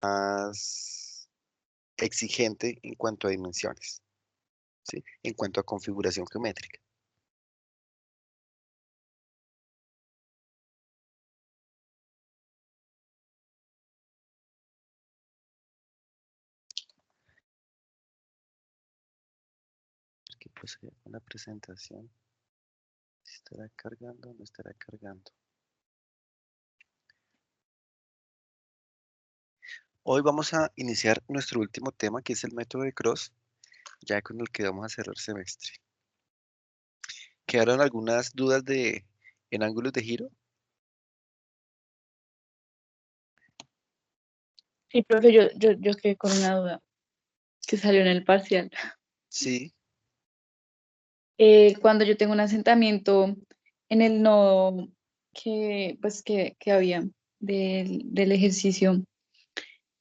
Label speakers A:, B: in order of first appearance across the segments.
A: más exigente en cuanto a dimensiones, ¿sí? En cuanto a configuración geométrica. Aquí pues una presentación. ¿Estará cargando o no estará cargando? Hoy vamos a iniciar nuestro último tema, que es el método de Cross, ya con el que vamos a cerrar semestre. ¿Quedaron algunas dudas en ángulos de giro?
B: Sí, profe, yo quedé con una duda que salió en el parcial.
A: Sí,
B: Cuando yo tengo un asentamiento en el nodo que había del ejercicio,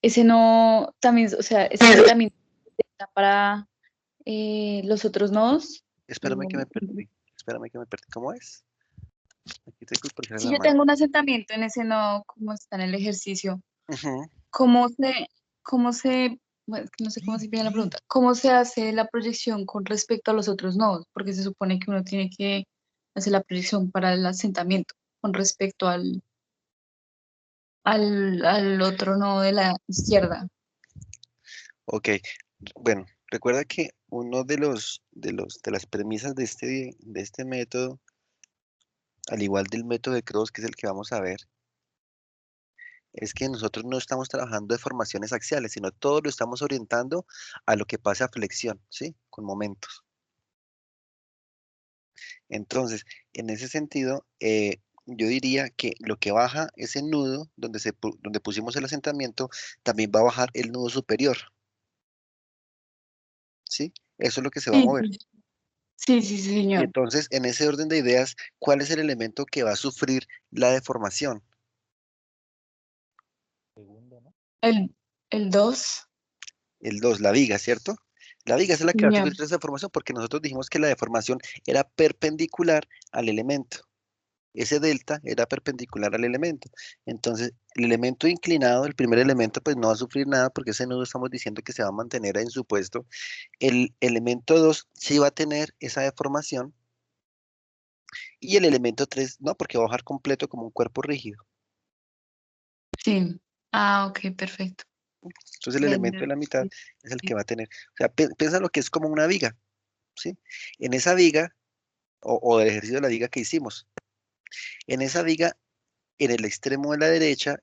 B: ese no también, o sea, ese asentamiento está para los otros nodos.
A: espérame
B: o-
A: que me perdí. Espérame que me perdí. ¿Cómo es? Aquí tengo el parcial en
B: Si
A: la
B: yo
A: mano.
B: tengo un asentamiento en ese nodo, como está en el ejercicio,
A: Ujú.
B: ¿cómo se, bueno, es que no sé cómo se pide la pregunta, cómo se hace la proyección con respecto a los otros nodos? Porque se supone que uno tiene que hacer la proyección para el asentamiento con respecto al otro nodo de la izquierda.
A: Ok, bueno, recuerda que uno de las premisas de este método, al igual del método de Cross, que es el que vamos a ver, es que nosotros no estamos trabajando de formaciones axiales, sino todo lo estamos orientando a lo que pasa a flexión, ¿sí? Con momentos. Entonces, en ese sentido, yo diría que lo que baja ese nudo donde pusimos el asentamiento, también va a bajar el nudo superior, ¿sí? Eso es lo que se va a
B: Sí,
A: mover.
B: sí, sí, sí, sí,
A: Y
B: señor.
A: entonces, en ese orden de ideas, ¿cuál es el elemento que va a sufrir la deformación?
B: El, el 2,
A: El 2, la viga, ¿cierto? La viga es la que va a
B: señor.
A: sufrir esa deformación porque nosotros dijimos que la deformación era perpendicular al elemento. Ese delta era perpendicular al elemento. Entonces, el elemento inclinado, el primer elemento, pues no va a sufrir nada porque ese nudo estamos diciendo que se va a mantener en su puesto. El elemento 2 sí va a tener esa deformación y el elemento 3 no, porque va a bajar completo como un cuerpo rígido.
B: Sí. Ah, ok, perfecto.
A: Entonces, el
B: Ya,
A: elemento
B: ya,
A: de la mitad
B: sí,
A: es el que
B: sí.
A: va a tener. O sea, piensa lo que es como una viga, ¿sí? En esa viga, o el ejercicio de la viga que hicimos, en esa viga, en el extremo de la derecha,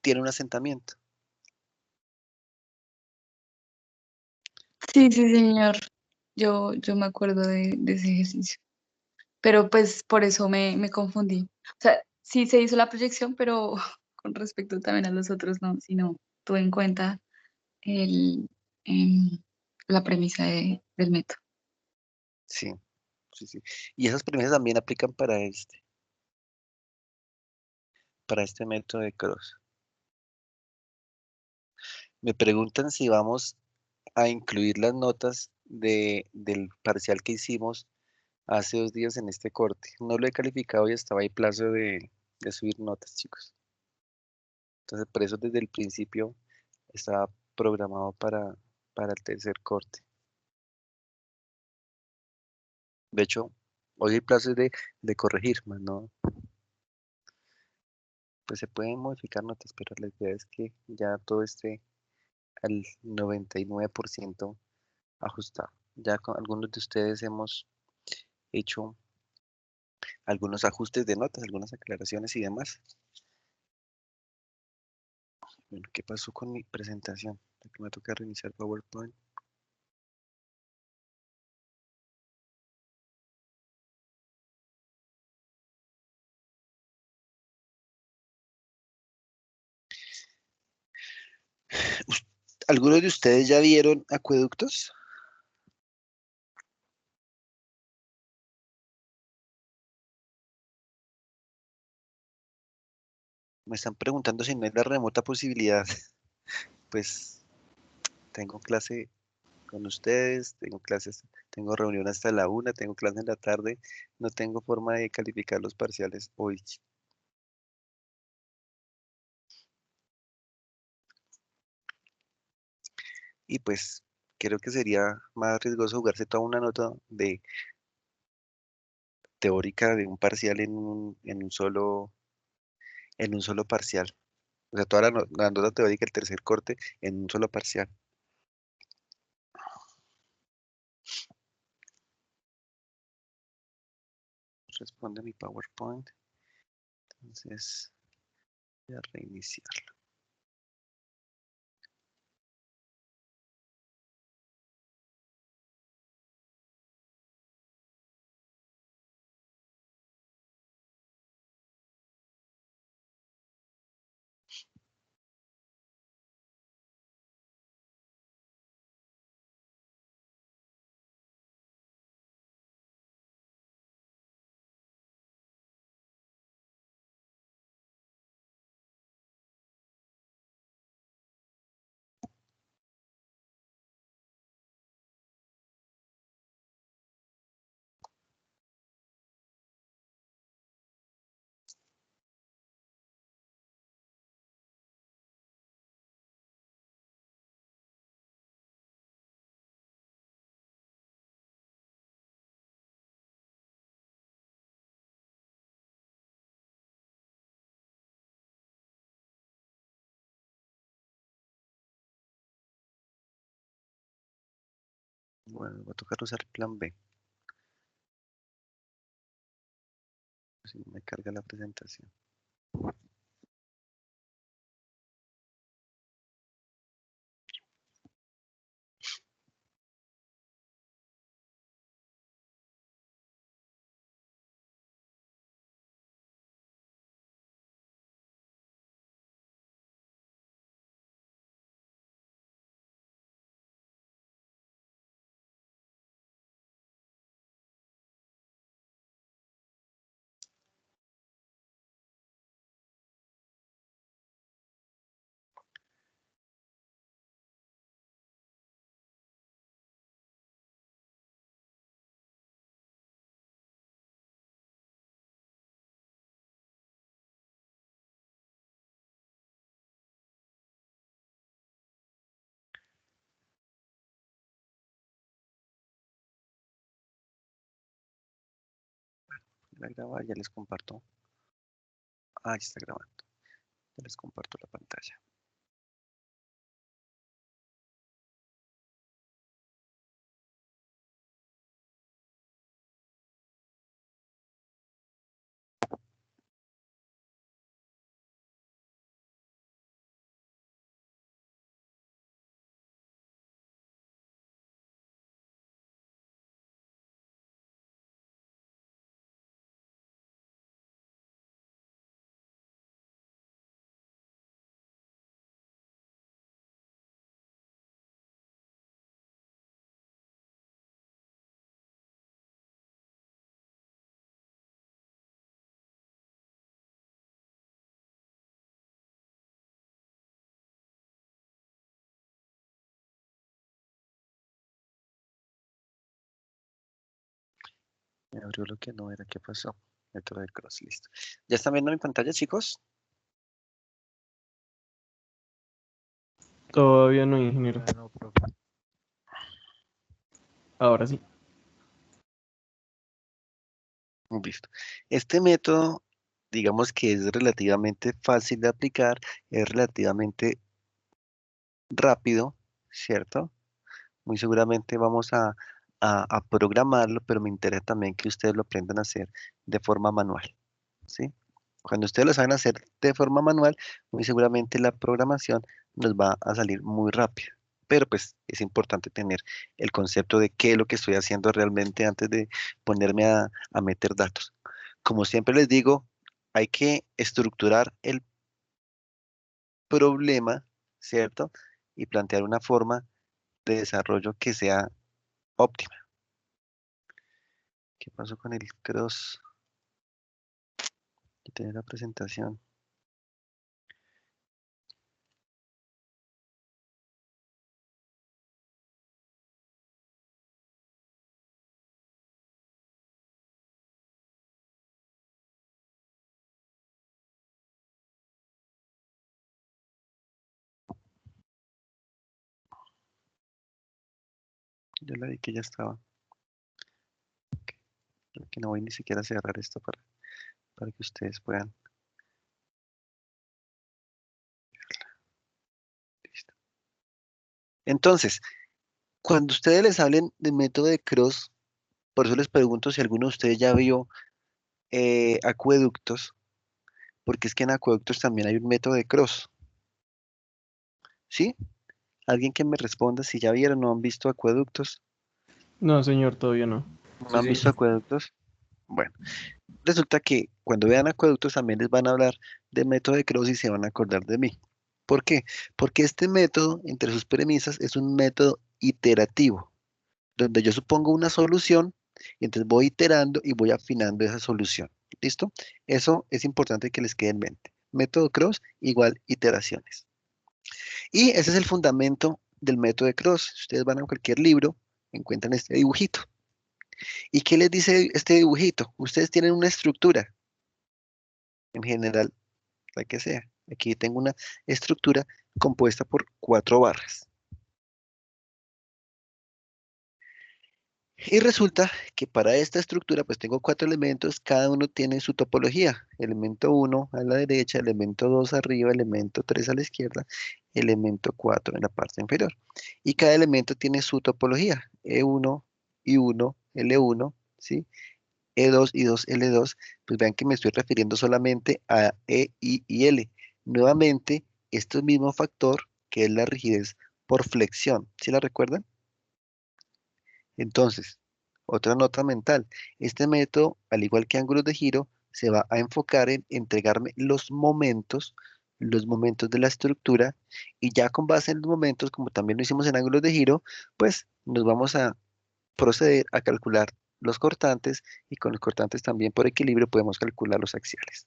A: tiene un asentamiento.
B: Sí, sí, señor. Yo me acuerdo de ese ejercicio. Pero pues por eso me confundí. O sea, sí se hizo la proyección, pero con respecto también a los otros no, sino tuve en cuenta el, em, la premisa del método.
A: Sí, sí, sí. Y esas premisas también aplican para este método de Cross. Me preguntan si vamos a incluir las notas del parcial que hicimos hace 2 días en este corte. No lo he calificado y estaba ahí plazo de subir notas, chicos. Entonces, por eso desde el principio estaba programado para el tercer corte. De hecho, hoy el plazo es de corregir, más no, pues se pueden modificar notas, pero la idea es que ya todo esté al 99% ajustado. Ya con algunos de ustedes hemos hecho algunos ajustes de notas, algunas aclaraciones y demás. Bueno, ¿qué pasó con mi presentación? Que me toca reiniciar PowerPoint. ¿Algunos de ustedes ya vieron acueductos? Me están preguntando si no hay la remota posibilidad. Pues tengo clase con ustedes, tengo clases, tengo reunión hasta la 1, tengo clase en la tarde, no tengo forma de calificar los parciales hoy. y pues creo que sería más riesgoso jugarse toda una nota de teórica de un parcial en un solo parcial. O sea, toda la nota teórica, el tercer corte, en un solo parcial. Responde mi PowerPoint. Entonces, voy a reiniciar. Bueno, va a tocar usar plan B. Si no me carga la presentación. La grabar, ya les comparto. Ah, ya está grabando. Ya les comparto la pantalla. Me abrió lo que no era. ¿Qué pasó? Método de cross, listo. ¿Ya están viendo mi pantalla, chicos?
C: Todavía no, ingeniero.
D: No, profe.
C: Ahora sí.
A: Listo. Este método, digamos que es relativamente fácil de aplicar, es relativamente rápido, ¿cierto? Muy seguramente vamos a programarlo, pero me interesa también que ustedes lo aprendan a hacer de forma manual, ¿sí? Cuando ustedes lo saben hacer de forma manual, muy seguramente la programación nos va a salir muy rápida. Pero pues es importante tener el concepto de qué es lo que estoy haciendo realmente antes de ponerme a meter datos. Como siempre les digo, hay que estructurar el problema, ¿cierto? Y plantear una forma de desarrollo que sea óptima. ¿Qué pasó con el cross? Que tenía la presentación. Ya la vi que ya estaba. Creo que no voy ni siquiera a cerrar esto para que ustedes puedan. Listo. Entonces, cuando ustedes les hablen del método de Cross, por eso les pregunto si alguno de ustedes ya vio acueductos, porque es que en acueductos también hay un método de Cross, ¿sí? Alguien que me responda si ya vieron o no han visto acueductos.
C: No, señor, todavía no.
A: ¿No
C: Sí,
A: han
C: sí.
A: visto acueductos? Bueno, resulta que cuando vean acueductos también les van a hablar de método de Cross y se van a acordar de mí. ¿Por qué? Porque este método, entre sus premisas, es un método iterativo, donde yo supongo una solución y entonces voy iterando y voy afinando esa solución. ¿Listo? Eso es importante que les quede en mente. Método Cross igual iteraciones. Y ese es el fundamento del método de Cross. Si ustedes van a cualquier libro, encuentran este dibujito. ¿Y qué les dice este dibujito? Ustedes tienen una estructura, en general, la que sea. Aquí tengo una estructura compuesta por 4 barras. Y resulta que para esta estructura, pues tengo 4 elementos, cada uno tiene su topología. Elemento 1 a la derecha, elemento 2 arriba, elemento 3 a la izquierda, elemento 4 en la parte inferior. Y cada elemento tiene su topología, E1 y 1, L1, ¿sí? E2 y 2, L2. Pues vean que me estoy refiriendo solamente a E, I y L. Nuevamente, este mismo factor que es la rigidez por flexión. ¿Sí la recuerdan? Entonces, otra nota mental. Este método, al igual que ángulos de giro, se va a enfocar en entregarme los momentos de la estructura, y ya con base en los momentos, como también lo hicimos en ángulos de giro, pues nos vamos a proceder a calcular los cortantes, y con los cortantes también por equilibrio podemos calcular los axiales.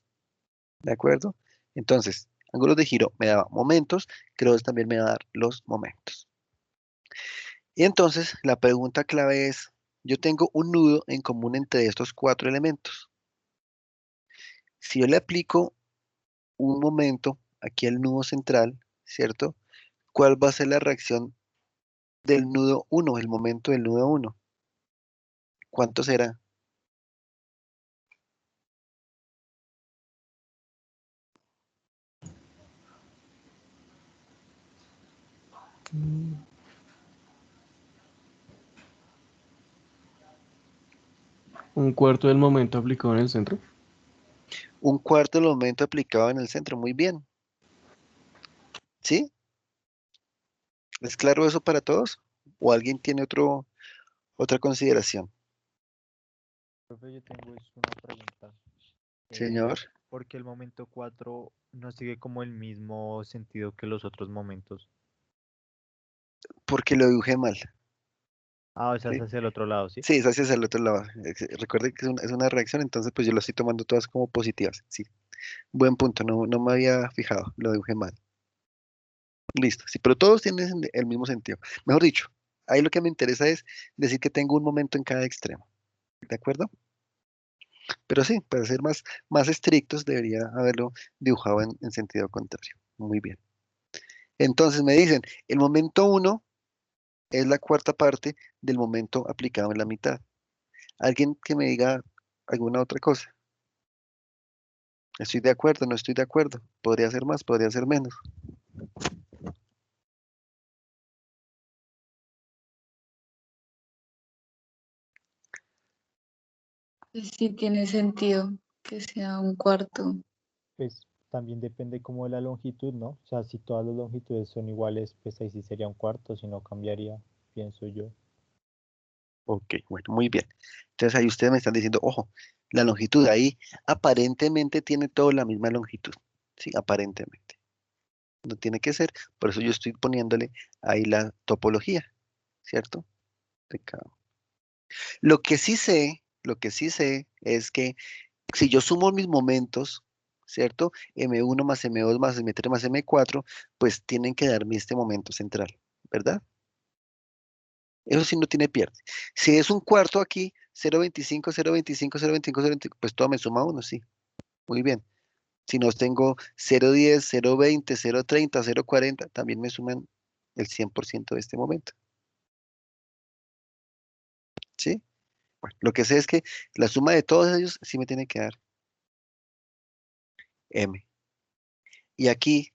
A: ¿De acuerdo? Entonces, ángulos de giro me daba momentos, creo que también me va a dar los momentos. Y entonces la pregunta clave es, yo tengo un nudo en común entre estos 4 elementos. Si yo le aplico un momento aquí al nudo central, ¿cierto? ¿Cuál va a ser la reacción del nudo 1, el momento del nudo 1? ¿Cuánto será?
C: Un cuarto del momento aplicado en el centro.
A: Un cuarto del momento aplicado en el centro. Muy bien. ¿Sí? ¿Es claro eso para todos? ¿O alguien tiene otra consideración?
D: Profe, yo tengo es una pregunta. Eh,
A: Señor,
D: ¿Por qué el momento 4 no sigue como el mismo sentido que los otros momentos?
A: porque lo dibujé mal.
D: Ah, o sea, es
A: ¿Sí?
D: hacia el otro lado, ¿sí?
A: Sí, es hacia el otro lado. Recuerde que es una reacción, entonces pues yo lo estoy tomando todas como positivas. Sí, buen punto, no me había fijado, lo dibujé mal. Listo, sí, pero todos tienen el mismo sentido. Mejor dicho, ahí lo que me interesa es decir que tengo un momento en cada extremo, ¿de acuerdo? Pero sí, para ser más estrictos, debería haberlo dibujado en sentido contrario. Muy bien. Entonces me dicen, el momento 1 es la cuarta parte del momento aplicado en la mitad. ¿Alguien que me diga alguna otra cosa? Estoy de acuerdo, no estoy de acuerdo. Podría ser más, podría ser menos.
B: Pues sí tiene sentido que sea un cuarto.
D: Pues también depende como de la longitud, ¿no? O sea, si todas las longitudes son iguales, pues ahí sí sería un cuarto, si no cambiaría, pienso yo.
A: Ok, bueno, muy bien. Entonces ahí ustedes me están diciendo, ojo, la longitud ahí aparentemente tiene toda la misma longitud. Sí, aparentemente. No tiene que ser, por eso yo estoy poniéndole ahí la topología, ¿cierto? De cada uno. Lo que sí sé es que si yo sumo mis momentos, ¿cierto? M1 más M2 más M3 más M4, pues tienen que darme este momento central, ¿verdad? Eso sí no tiene pierde. Si es un cuarto aquí, 0,25, 0,25, 0,25, 0,25, pues todo me suma uno, sí. Muy bien. Si no tengo 0,10, 0,20, 0,30, 0,40, también me suman el 100% de este momento. ¿sí? Bueno, lo que sé es que la suma de todos ellos sí me tiene que dar m. Y aquí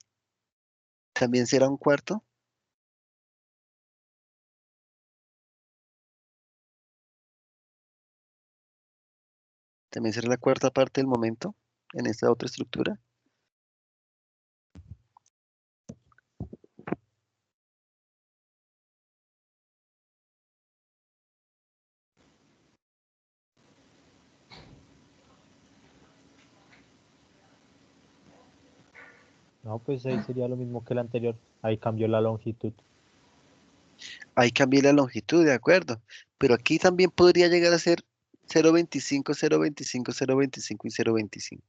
A: también será un cuarto. También será la cuarta parte del momento en esta otra estructura.
D: No, pues ahí sería lo mismo que el anterior. Ahí cambió la longitud.
A: Ahí cambié la longitud, de acuerdo. Pero aquí también podría llegar a ser 0,25, 0,25, 0,25 y 0,25.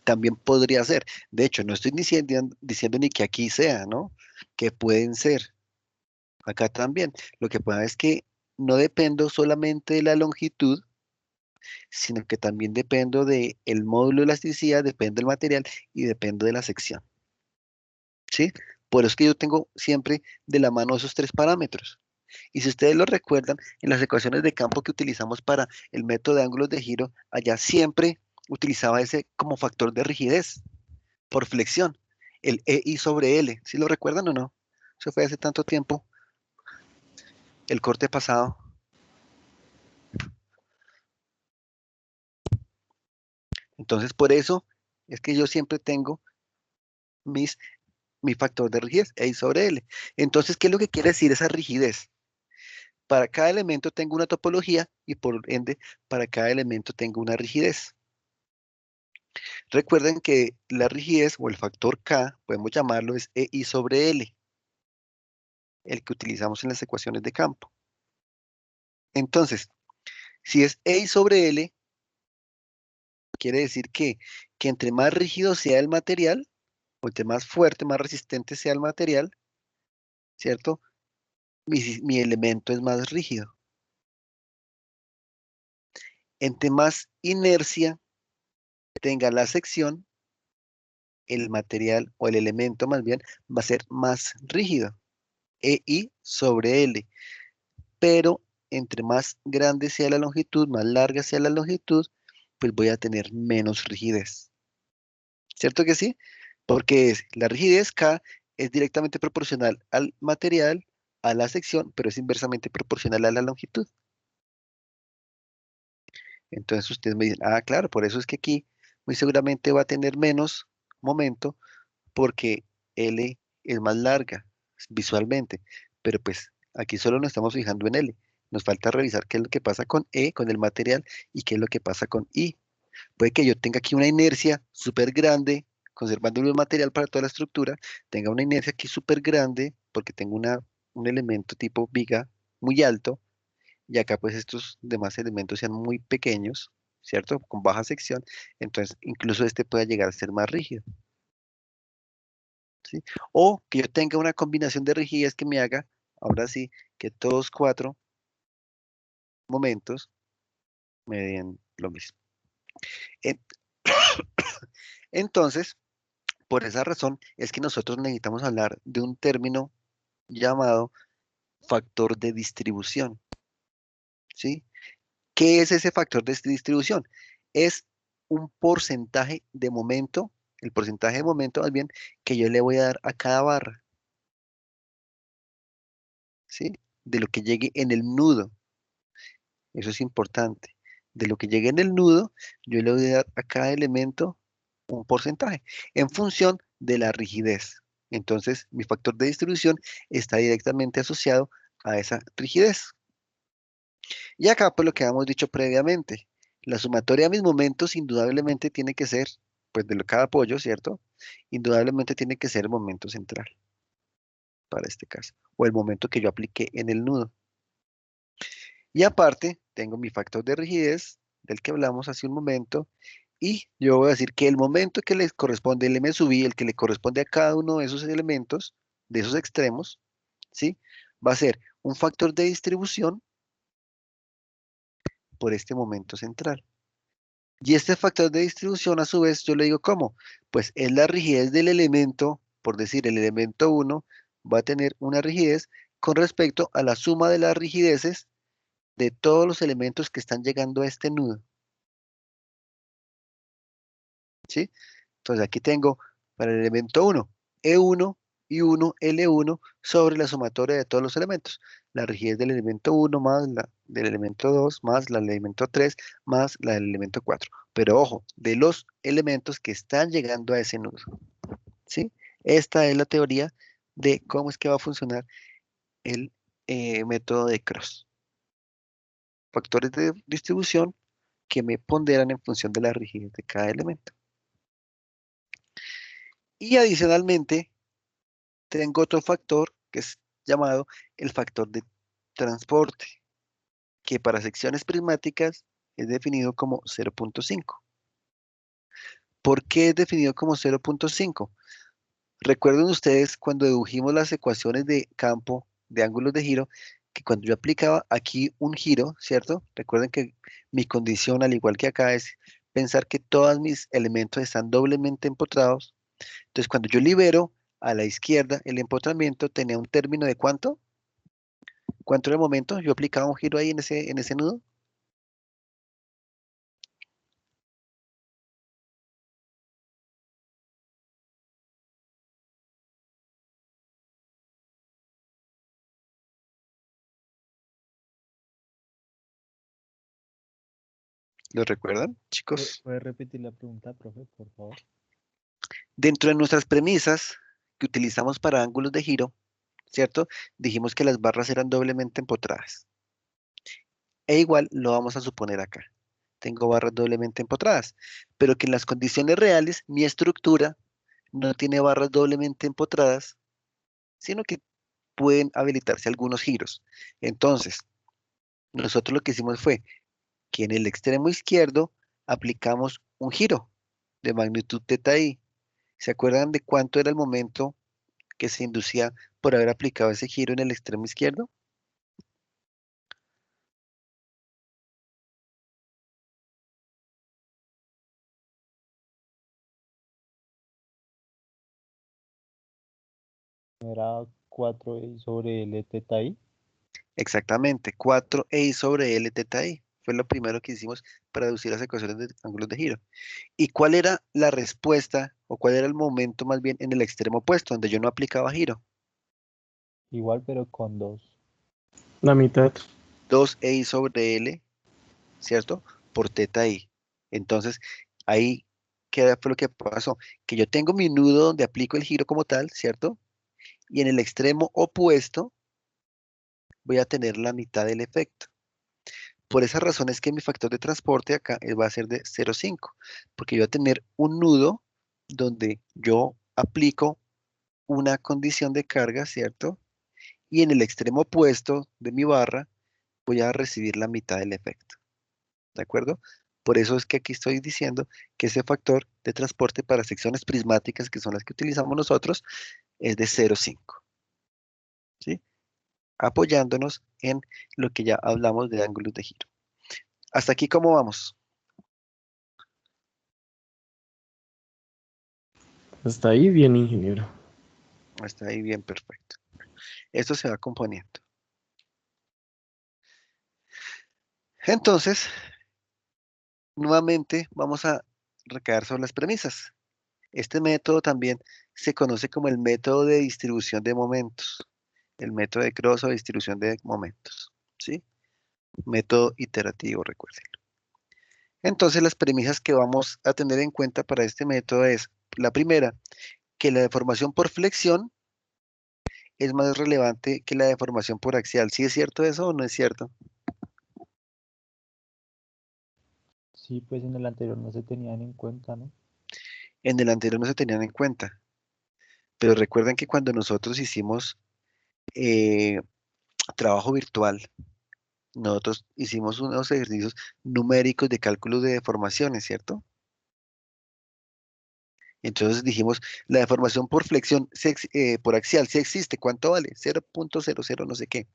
A: También podría ser. De hecho, no estoy diciendo ni que aquí sea, ¿no? Que pueden ser. Acá también. Lo que pasa es que no dependo solamente de la longitud, sino que también dependo del módulo de elasticidad, depende del material y dependo de la sección. ¿Sí? Por eso es que yo tengo siempre de la mano esos tres parámetros. Y si ustedes lo recuerdan, en las ecuaciones de campo que utilizamos para el método de ángulos de giro, allá siempre utilizaba ese como factor de rigidez por flexión, el EI sobre L. ¿Sí lo recuerdan o no? Eso fue hace tanto tiempo, el corte pasado. Entonces, por eso es que yo siempre tengo mis, mi factor de rigidez, EI sobre L. Entonces, ¿qué es lo que quiere decir esa rigidez? Para cada elemento tengo una topología y por ende, para cada elemento tengo una rigidez. Recuerden que la rigidez o el factor K, podemos llamarlo, es EI sobre L, el que utilizamos en las ecuaciones de campo. Entonces, si es EI sobre L, quiere decir que entre más rígido sea el material, o entre más fuerte, más resistente sea el material, ¿cierto? Mi elemento es más rígido. Entre más inercia tenga la sección, el material o el elemento más bien va a ser más rígido. EI sobre L. Pero entre más grande sea la longitud, más larga sea la longitud, pues voy a tener menos rigidez. ¿Cierto que sí? Porque la rigidez K es directamente proporcional al material, a la sección, pero es inversamente proporcional a la longitud. Entonces ustedes me dicen, ah, claro, por eso es que aquí muy seguramente va a tener menos momento porque L es más larga visualmente, pero pues aquí solo nos estamos fijando en L. Nos falta revisar qué es lo que pasa con E, con el material, y qué es lo que pasa con I. Puede que yo tenga aquí una inercia súper grande, conservando el material para toda la estructura, tenga una inercia aquí súper grande, porque tengo un elemento tipo viga muy alto, y acá pues estos demás elementos sean muy pequeños, ¿cierto? Con baja sección, entonces incluso este pueda llegar a ser más rígido. ¿Sí? O que yo tenga una combinación de rigidez que me haga, ahora sí, que todos cuatro momentos me den lo mismo. En- Entonces, por esa razón es que nosotros necesitamos hablar de un término llamado factor de distribución, ¿sí? ¿Qué es ese factor de distribución? Es un porcentaje de momento, el porcentaje de momento más bien, que yo le voy a dar a cada barra, ¿sí? De lo que llegue en el nudo. Eso es importante. De lo que llegue en el nudo, yo le voy a dar a cada elemento un porcentaje en función de la rigidez. Entonces, mi factor de distribución está directamente asociado a esa rigidez. Y acá, pues lo que habíamos dicho previamente, la sumatoria de mis momentos indudablemente tiene que ser, pues de cada apoyo, ¿cierto? Indudablemente tiene que ser el momento central para este caso, o el momento que yo apliqué en el nudo. Y aparte, tengo mi factor de rigidez, del que hablamos hace un momento, y yo voy a decir que el momento que le corresponde el M sub I, el que le corresponde a cada uno de esos elementos, de esos extremos, ¿sí? Va a ser un factor de distribución por este momento central. Y este factor de distribución, a su vez, yo le digo, ¿cómo? Pues es la rigidez del elemento, por decir, el elemento 1 va a tener una rigidez con respecto a la suma de las rigideces de todos los elementos que están llegando a este nudo. ¿Sí? Entonces aquí tengo para el elemento 1, E1 y 1, L1 sobre la sumatoria de todos los elementos. La rigidez del elemento 1 más la del elemento 2 más la del elemento 3 más la del elemento 4. Pero ojo, de los elementos que están llegando a ese nudo. ¿Sí? Esta es la teoría de cómo es que va a funcionar el método de Cross. Factores de distribución que me ponderan en función de la rigidez de cada elemento. Y adicionalmente, tengo otro factor que es llamado el factor de transporte, que para secciones prismáticas es definido como 0.5. ¿Por qué es definido como 0.5? Recuerden ustedes cuando dedujimos las ecuaciones de campo de ángulos de giro, que cuando yo aplicaba aquí un giro, ¿cierto? Recuerden que mi condición, al igual que acá, es pensar que todos mis elementos están doblemente empotrados. Entonces, cuando yo libero a la izquierda el empotramiento, tenía un término de ¿cuánto? ¿Cuánto era el momento? Yo aplicaba un giro ahí en ese nudo. ¿Lo recuerdan, chicos?
D: ¿Puede repetir la pregunta, profe, por favor?
A: Dentro de nuestras premisas que utilizamos para ángulos de giro, ¿cierto? Dijimos que las barras eran doblemente empotradas. E igual lo vamos a suponer acá. Tengo barras doblemente empotradas, pero que en las condiciones reales mi estructura no tiene barras doblemente empotradas, sino que pueden habilitarse algunos giros. Entonces, nosotros lo que hicimos fue que en el extremo izquierdo aplicamos un giro de magnitud teta i. ¿Se acuerdan de cuánto era el momento que se inducía por haber aplicado ese giro en el extremo izquierdo?
D: Era 4i sobre L teta i.
A: Exactamente, 4i sobre L teta i. Fue lo primero que hicimos para deducir las ecuaciones de ángulos de giro. ¿Y cuál era la respuesta o cuál era el momento más bien en el extremo opuesto, donde yo no aplicaba giro?
D: Igual, pero con 2.
C: La mitad.
A: 2i sobre L, ¿cierto? Por teta i. Entonces, ahí, ¿qué fue lo que pasó? Que yo tengo mi nudo donde aplico el giro como tal, ¿cierto? Y en el extremo opuesto voy a tener la mitad del efecto. Por esa razón es que mi factor de transporte acá va a ser de 0,5, porque yo voy a tener un nudo donde yo aplico una condición de carga, ¿cierto? Y en el extremo opuesto de mi barra voy a recibir la mitad del efecto, ¿de acuerdo? Por eso es que aquí estoy diciendo que ese factor de transporte para secciones prismáticas, que son las que utilizamos nosotros, es de 0,5, ¿sí? Apoyándonos en lo que ya hablamos de ángulos de giro. ¿Hasta aquí cómo vamos?
C: Hasta ahí bien, ingeniero.
A: Está ahí bien, perfecto. Esto se va componiendo. Entonces, nuevamente vamos a recaer sobre las premisas. Este método también se conoce como el método de distribución de momentos, el método de Cross o distribución de momentos, ¿sí? Método iterativo, recuerden. Entonces, las premisas que vamos a tener en cuenta para este método es, la primera, que la deformación por flexión es más relevante que la deformación por axial. ¿Sí es cierto eso o no es cierto?
D: Sí, pues en el anterior no se tenían en cuenta, ¿no?
A: En el anterior no se tenían en cuenta, pero recuerden que cuando nosotros hicimos eh, trabajo virtual, nosotros hicimos unos ejercicios numéricos de cálculo de deformaciones, ¿cierto? Entonces dijimos, la deformación por flexión, por axial, sí existe, ¿cuánto vale? 0.00 no sé qué.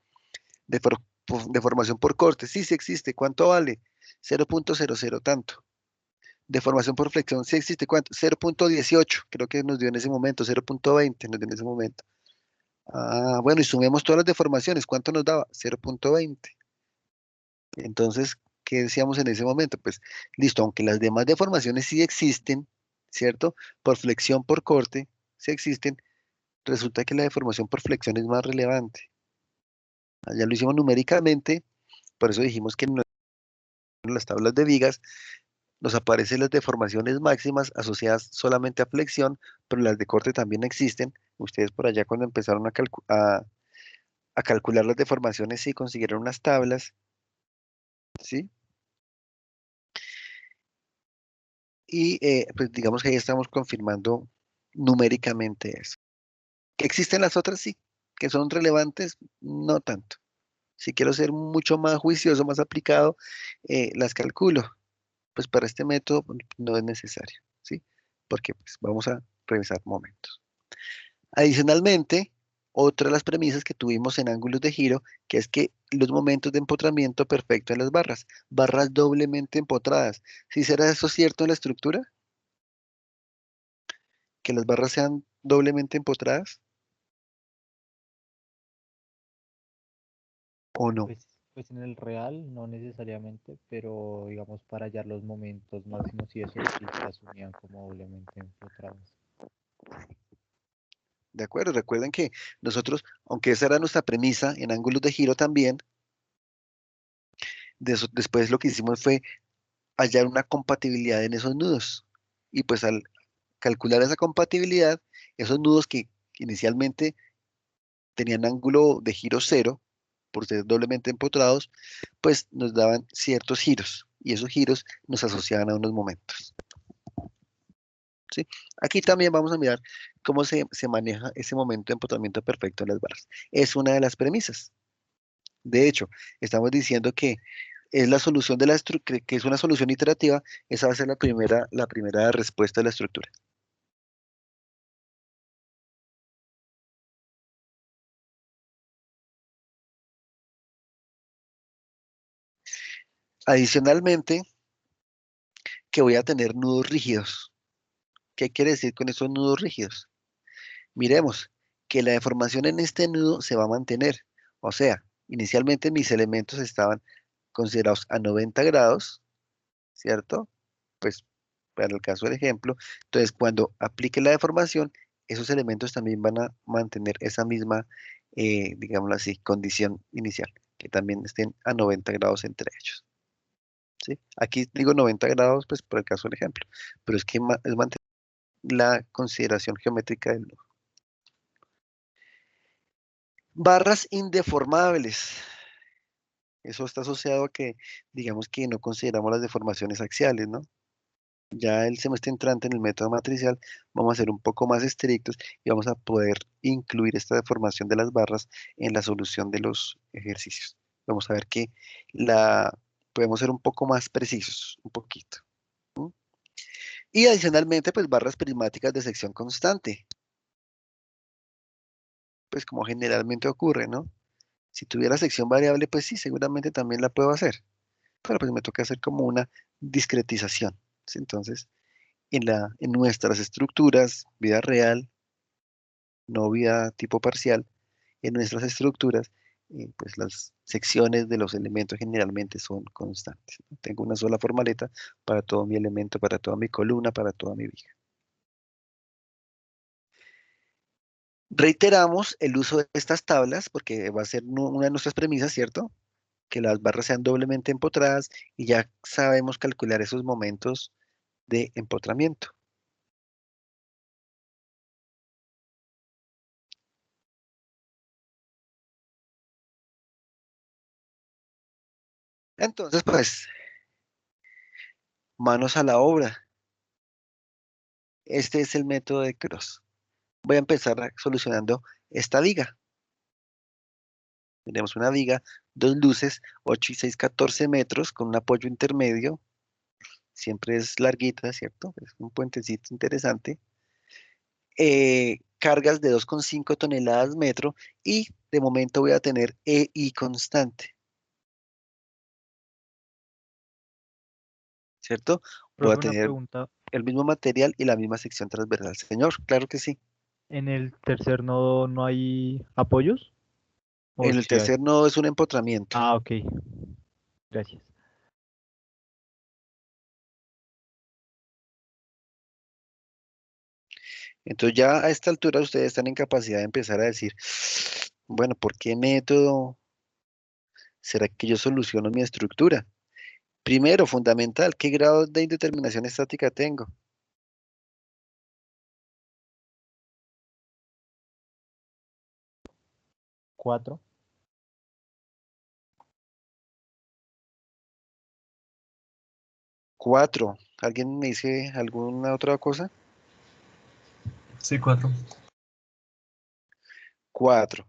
A: Deformación por corte, sí, sí existe, ¿cuánto vale? 0.00 tanto. Deformación por flexión, sí existe, ¿cuánto? 0.18, creo que nos dio en ese momento, 0.20 nos dio en ese momento. Ah, bueno, y sumemos todas las deformaciones, ¿cuánto nos daba? 0.20. Entonces, ¿qué decíamos en ese momento? Pues listo, aunque las demás deformaciones sí existen, ¿cierto? Por flexión, por corte, sí existen, resulta que la deformación por flexión es más relevante. Allá lo hicimos numéricamente, por eso dijimos que en las tablas de vigas nos aparecen las deformaciones máximas asociadas solamente a flexión, pero las de corte también existen. Ustedes por allá cuando empezaron a calcular las deformaciones sí consiguieron unas tablas, ¿sí? Y pues digamos que ahí estamos confirmando numéricamente eso. ¿Que existen las otras? Sí. ¿Que son relevantes? No tanto. Si quiero ser mucho más juicioso, más aplicado, las calculo. Pues para este método no es necesario, ¿sí? Porque pues vamos a revisar momentos. Adicionalmente, otra de las premisas que tuvimos en ángulos de giro, que es que los momentos de empotramiento perfecto en las barras doblemente empotradas. ¿Sí será eso cierto en la estructura? ¿Que las barras sean doblemente empotradas o no?
D: Pues en el real no necesariamente, pero digamos para hallar los momentos máximos y eso sí se asumían como doblemente empotrados.
A: ¿De acuerdo? Recuerden que nosotros, aunque esa era nuestra premisa en ángulos de giro también, después lo que hicimos fue hallar una compatibilidad en esos nudos. Y pues al calcular esa compatibilidad, esos nudos que inicialmente tenían ángulo de giro cero, por ser doblemente empotrados, pues nos daban ciertos giros. Y esos giros nos asociaban a unos momentos. ¿Sí? Aquí también vamos a mirar cómo se maneja ese momento de empotramiento perfecto en las barras. Es una de las premisas. De hecho, estamos diciendo que es la solución de que es una solución iterativa, esa va a ser la primera respuesta de la estructura. Adicionalmente, que voy a tener nudos rígidos. ¿Qué quiere decir con esos nudos rígidos? Miremos que la deformación en este nudo se va a mantener. O sea, inicialmente mis elementos estaban considerados a 90 grados, ¿cierto? Pues para el caso del ejemplo, entonces cuando aplique la deformación, esos elementos también van a mantener esa misma, digámoslo así, condición inicial, que también estén a 90 grados entre ellos. ¿Sí? Aquí digo 90 grados, pues por el caso del ejemplo, pero es que es mantener la consideración geométrica del nudo. Barras indeformables. Eso está asociado a que, digamos que no consideramos las deformaciones axiales, ¿no? Ya el semestre entrante en el método matricial vamos a ser un poco más estrictos y vamos a poder incluir esta deformación de las barras en la solución de los ejercicios. Vamos a ver que la podemos ser un poco más precisos, un poquito. ¿M? Y adicionalmente, pues barras prismáticas de sección constante, pues como generalmente ocurre, ¿no? Si tuviera sección variable, pues sí, seguramente también la puedo hacer, pero pues me toca hacer como una discretización, ¿sí? Entonces, en nuestras estructuras, vida real, no vida tipo parcial, en nuestras estructuras, pues las secciones de los elementos generalmente son constantes, ¿no? Tengo una sola formaleta para todo mi elemento, para toda mi columna, para toda mi viga. Reiteramos el uso de estas tablas porque va a ser una de nuestras premisas, ¿cierto? Que las barras sean doblemente empotradas y ya sabemos calcular esos momentos de empotramiento. Entonces, pues, manos a la obra. Este es el método de Cross. Voy a empezar solucionando esta viga. Tenemos una viga, dos luces, 8 y 6, 14 metros, con un apoyo intermedio. Siempre es larguita, ¿cierto? Es un puentecito interesante. Cargas de 2,5 toneladas metro y de momento voy a tener EI constante, ¿cierto? Voy a
D: Profe, una
A: tener
D: pregunta.
A: el mismo material y la misma sección transversal. Señor, claro que sí.
D: ¿En el tercer nodo no hay apoyos? ¿O
A: El
D: sí hay?
A: tercer nodo es un empotramiento.
D: Ah, ok. Gracias.
A: Entonces ya a esta altura ustedes están en capacidad de empezar a decir, bueno, ¿por qué método será que yo soluciono mi estructura? Primero, fundamental, ¿qué grado de indeterminación estática tengo?
D: ¿4?
A: 4. ¿Alguien me dice alguna otra cosa?
E: Sí, 4.
A: 4.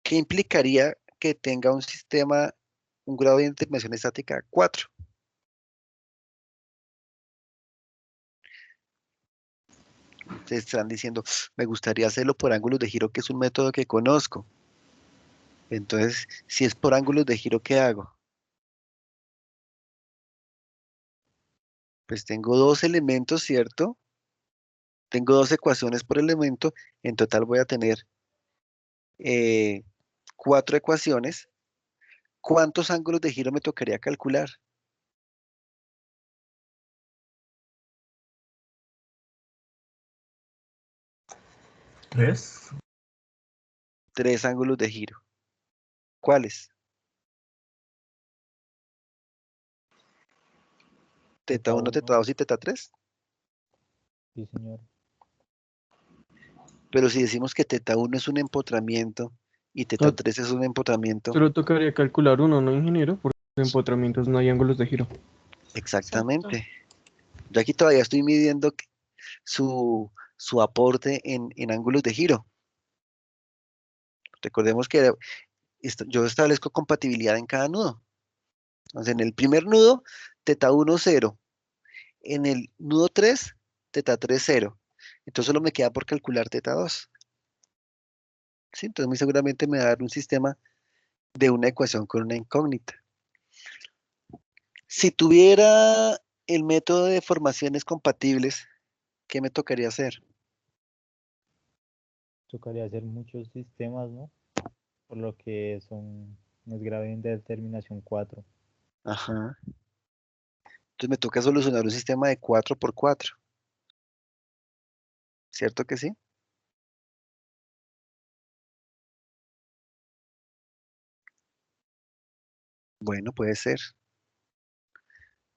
A: ¿Qué implicaría que tenga un sistema, un grado de indeterminación estática 4? Ustedes están diciendo, me gustaría hacerlo por ángulos de giro, que es un método que conozco. Entonces, si es por ángulos de giro, ¿qué hago? Pues tengo dos elementos, ¿cierto? Tengo dos ecuaciones por elemento. En total voy a tener 4 ecuaciones. ¿Cuántos ángulos de giro me tocaría calcular?
E: ¿3?
A: 3 ángulos de giro. ¿Cuáles? Teta 1, teta 2 y teta 3.
D: Sí, señor.
A: Pero si decimos que teta 1 es un empotramiento y teta
C: No,
A: 3 es un empotramiento,
C: solo tocaría calcular uno, ¿no, ingeniero? Porque en empotramientos no hay ángulos de giro.
B: Exacto.
A: exactamente. Yo aquí todavía estoy midiendo su aporte en ángulos de giro. Recordemos que yo establezco compatibilidad en cada nudo. Entonces, en el primer nudo, teta 1, 0. En el nudo 3, teta 3, 0. Entonces solo me queda por calcular teta 2. ¿Sí? Entonces muy seguramente me va a dar un sistema de una ecuación con una incógnita. Si tuviera el método de formaciones compatibles, ¿qué me tocaría hacer?
D: Tocaría hacer muchos sistemas, ¿no? Por lo que no es grado de indeterminación 4.
A: Ajá. Entonces me toca solucionar un sistema de 4 por 4. ¿Cierto que sí? Bueno, puede ser.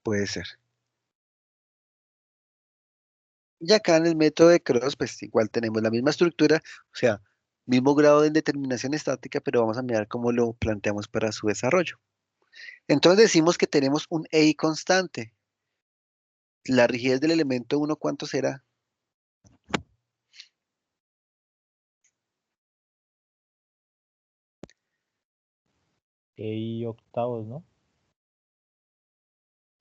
A: Puede ser. Y acá en el método de Cross, pues igual tenemos la misma estructura, o sea, mismo grado de indeterminación estática, pero vamos a mirar cómo lo planteamos para su desarrollo. Entonces decimos que tenemos un EI constante. La rigidez del elemento 1, ¿cuánto será?
D: Y octavos, ¿no?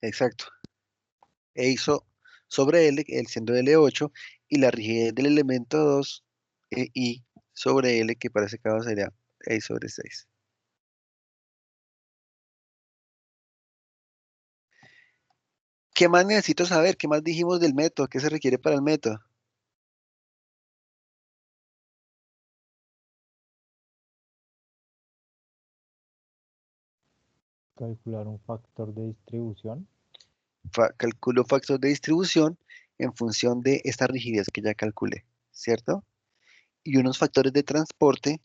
A: Exacto. EI sobre L, el siendo L8, y la rigidez del elemento 2, I sobre L, que para ese caso sería EI sobre 6. ¿Qué más necesito saber? ¿Qué más dijimos del método? ¿Qué se requiere para el método?
D: Calcular un factor de distribución.
A: Calculo factor de distribución en función de esta rigidez que ya calculé, ¿cierto? Y unos factores de transporte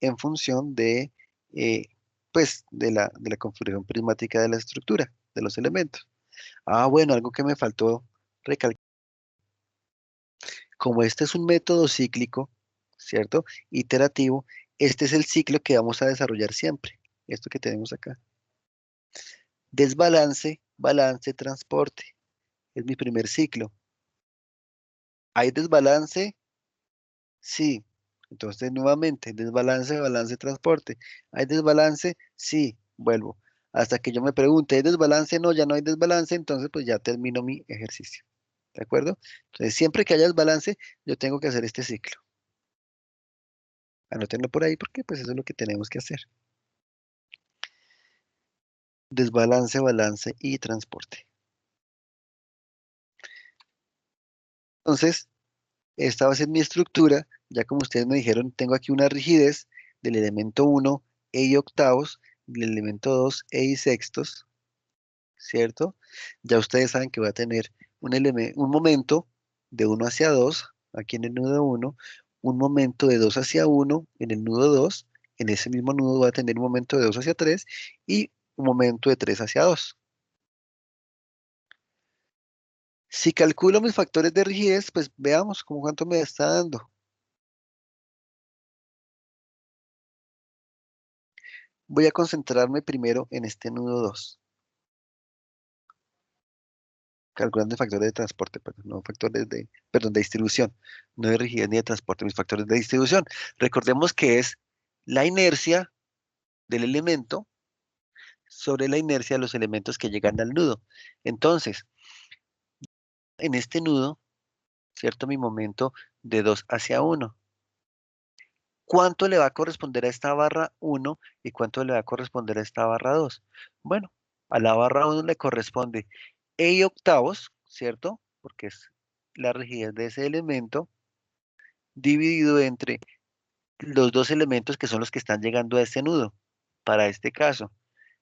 A: en función de, eh, pues, de la configuración prismática de la estructura, de los elementos. Ah, bueno, algo que me faltó recalcar. Como este es un método cíclico, ¿cierto? Iterativo, este es el ciclo que vamos a desarrollar siempre. Esto que tenemos acá. Desbalance, balance, transporte. Es mi primer ciclo. ¿Hay desbalance? Sí. Entonces, nuevamente, desbalance, balance, transporte. ¿Hay desbalance? Sí. Vuelvo. Hasta que yo me pregunte, ¿hay desbalance? No, ya no hay desbalance, entonces pues ya termino mi ejercicio. ¿De acuerdo? Entonces, siempre que haya desbalance, yo tengo que hacer este ciclo. Anótenlo por ahí porque pues eso es lo que tenemos que hacer. Desbalance, balance y transporte. Entonces, esta va a ser mi estructura. Ya como ustedes me dijeron, tengo aquí una rigidez del elemento 1, E octavos, el elemento 2, e y sextos, ¿cierto? Ya ustedes saben que va a tener un momento de 1 hacia 2, aquí en el nudo 1, un momento de 2 hacia 1 en el nudo 2, en ese mismo nudo va a tener un momento de 2 hacia 3 y un momento de 3 hacia 2. Si calculo mis factores de rigidez, pues veamos cómo cuánto me está dando. Voy a concentrarme primero en este nudo 2. Calculando factores de transporte, perdón, no factores de, perdón, de distribución, no de rigidez ni de transporte, mis factores de distribución. Recordemos que es la inercia del elemento sobre la inercia de los elementos que llegan al nudo. Entonces, en este nudo, ¿cierto? Mi momento de 2 hacia 1. ¿Cuánto le va a corresponder a esta barra 1 y cuánto le va a corresponder a esta barra 2? Bueno, a la barra 1 le corresponde e octavos, ¿cierto? Porque es la rigidez de ese elemento, dividido entre los dos elementos que son los que están llegando a este nudo, para este caso.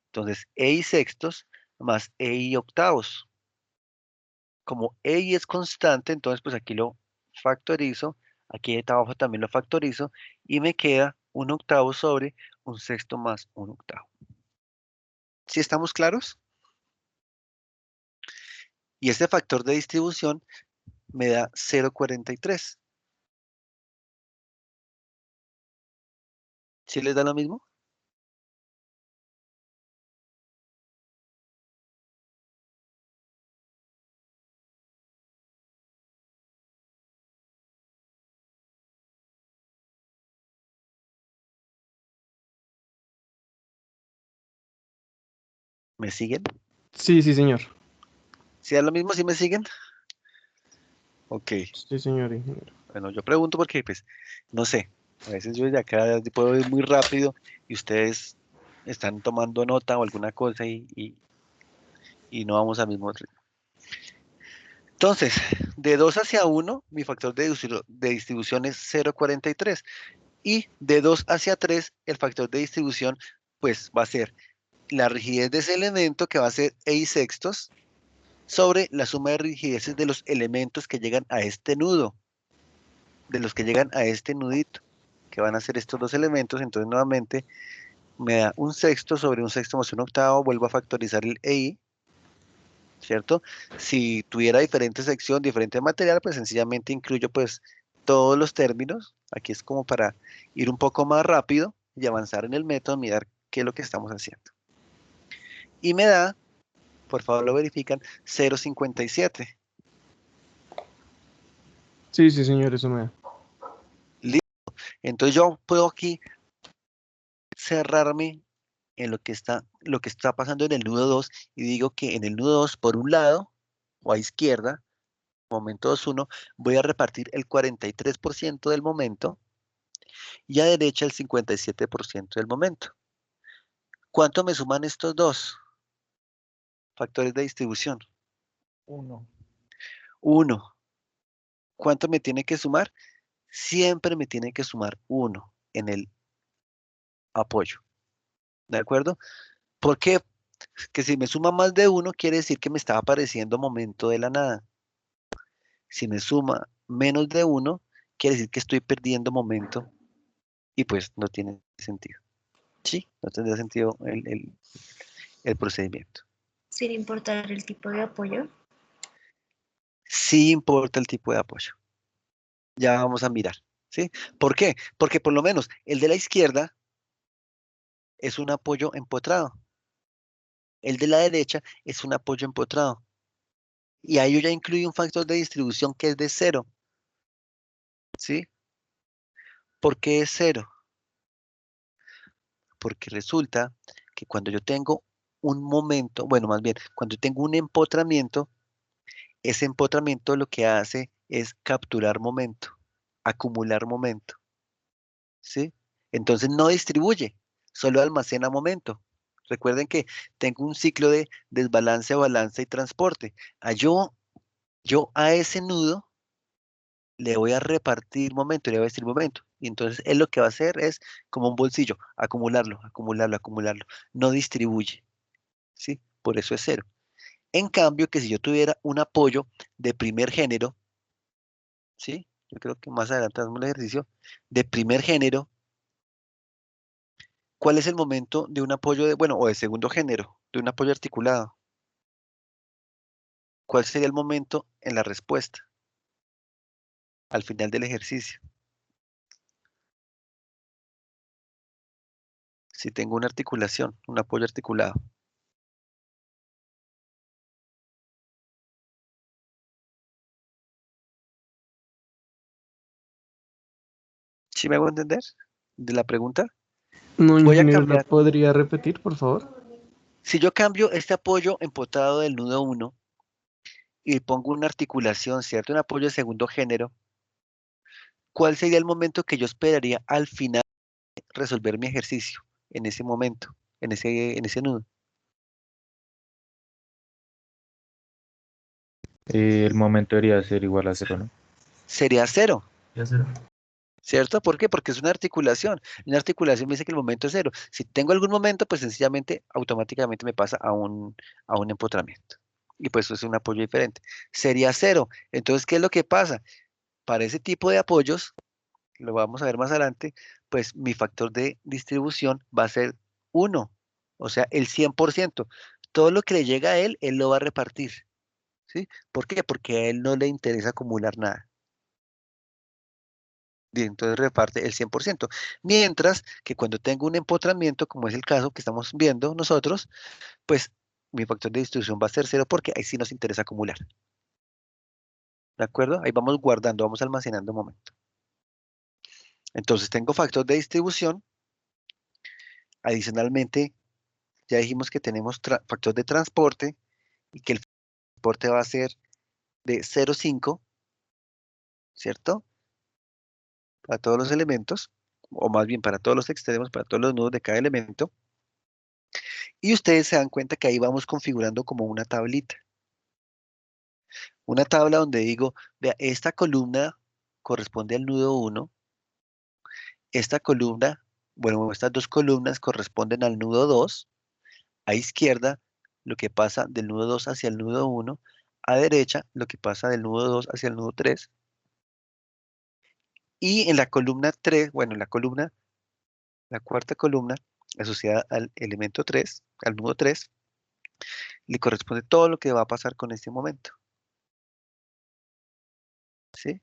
A: Entonces, e y sextos más e y octavos. Como e y es constante, entonces pues aquí lo factorizo, aquí abajo también lo factorizo, y me queda un octavo sobre un sexto más un octavo. ¿Sí estamos claros? Y este factor de distribución me da 0,43. ¿Sí les da lo mismo? ¿Me siguen?
C: Sí, sí, señor.
A: ¿Sí da lo mismo? ¿Sí me siguen? Ok.
C: Sí, señor ingeniero.
A: Bueno, yo pregunto porque, pues, no sé, a veces yo desde acá puedo ir muy rápido y ustedes están tomando nota o alguna cosa y no vamos al mismo ritmo. Entonces, de 2 hacia 1, mi factor de distribución es 0,43. Y de 2 hacia 3, el factor de distribución, pues, va a ser la rigidez de ese elemento, que va a ser e y sextos, sobre la suma de rigideces de los elementos que llegan a este nudo, de los que llegan a este nudito, que van a ser estos dos elementos. Entonces, nuevamente, me da un sexto sobre un sexto más un octavo, vuelvo a factorizar el EI, ¿cierto? Si tuviera diferente sección, diferente material, pues sencillamente incluyo pues todos los términos. Aquí es como para ir un poco más rápido y avanzar en el método, mirar qué es lo que estamos haciendo. Y me da, por favor lo verifican, 0,57.
C: Sí, sí, señor, eso me da.
A: Entonces yo puedo aquí cerrarme en lo que está pasando en el nudo 2 y digo que en el nudo 2, por un lado, o a izquierda, momento 2,1, voy a repartir el 43% del momento y a derecha el 57% del momento. ¿Cuánto me suman estos dos factores de distribución?
D: 1.
A: 1. ¿Cuánto me tiene que sumar? Siempre me tiene que sumar 1 en el apoyo. ¿De acuerdo? ¿Por qué? Que si me suma más de 1 quiere decir que me está apareciendo momento de la nada. Si me suma menos de 1 quiere decir que estoy perdiendo momento y pues no tiene sentido. Sí, no tendría sentido el procedimiento.
F: Sin importar el tipo de apoyo.
A: Sí importa el tipo de apoyo. Ya vamos a mirar, ¿sí? ¿Por qué? Porque por lo menos el de la izquierda es un apoyo empotrado. El de la derecha es un apoyo empotrado. Y ahí yo ya incluí un factor de distribución que es de 0. ¿Sí? ¿Por qué es 0? Porque resulta que cuando yo tengo un momento, bueno, más bien, cuando tengo un empotramiento, ese empotramiento lo que hace es capturar momento, acumular momento. ¿Sí? Entonces no distribuye, solo almacena momento. Recuerden que tengo un ciclo de desbalance, balance y transporte. Yo a ese nudo le voy a repartir momento, le voy a decir momento. Y entonces él lo que va a hacer es como un bolsillo, acumularlo, acumularlo, acumularlo. No distribuye, ¿sí? Por eso es cero. En cambio, que si yo tuviera un apoyo de primer género, ¿sí? Yo creo que más adelante hacemos el ejercicio de primer género. ¿Cuál es el momento de un apoyo de, bueno, o de segundo género, de un apoyo articulado? ¿Cuál sería el momento en la respuesta al final del ejercicio? Si tengo una articulación, un apoyo articulado. ¿Sí me hago entender de la pregunta?
C: No,
A: Voy a
C: ingeniero, ¿la
A: cambiar.
C: podría repetir, por favor?
A: Si yo cambio este apoyo empotado del nudo 1 y pongo una articulación, ¿cierto? Un apoyo de segundo género, ¿cuál sería el momento que yo esperaría al final de resolver mi ejercicio? En ese momento, en ese nudo.
D: El momento debería ser igual a cero, ¿no?
A: Sería cero,
E: Ya será.
A: ¿cierto? ¿Por qué? Porque es una articulación. Una articulación me dice que el momento es cero. Si tengo algún momento, pues sencillamente, automáticamente me pasa a un empotramiento. Y pues eso es un apoyo diferente. Sería cero. Entonces, ¿qué es lo que pasa? Para ese tipo de apoyos, lo vamos a ver más adelante, pues mi factor de distribución va a ser uno, o sea, el 100%. Todo lo que le llega a él lo va a repartir, ¿sí? ¿Por qué? Porque a él no le interesa acumular nada. Bien, entonces reparte el 100%. Mientras que cuando tengo un empotramiento, como es el caso que estamos viendo nosotros, pues mi factor de distribución va a ser cero porque ahí sí nos interesa acumular. ¿De acuerdo? Ahí vamos guardando, vamos almacenando un momento. Entonces tengo factor de distribución. Adicionalmente, ya dijimos que tenemos factor de transporte y que el transporte va a ser de 0,5, ¿cierto? Para todos los elementos, o más bien para todos los extremos, para todos los nudos de cada elemento. Y ustedes se dan cuenta que ahí vamos configurando como una tablita. Una tabla donde digo, vea, esta columna corresponde al nudo 1, esta columna, bueno, estas dos columnas corresponden al nudo 2, a izquierda lo que pasa del nudo 2 hacia el nudo 1, a derecha lo que pasa del nudo 2 hacia el nudo 3, y en la columna 3, bueno, en la columna, la cuarta columna asociada al elemento 3, al nudo 3, le corresponde todo lo que va a pasar con este momento, ¿sí?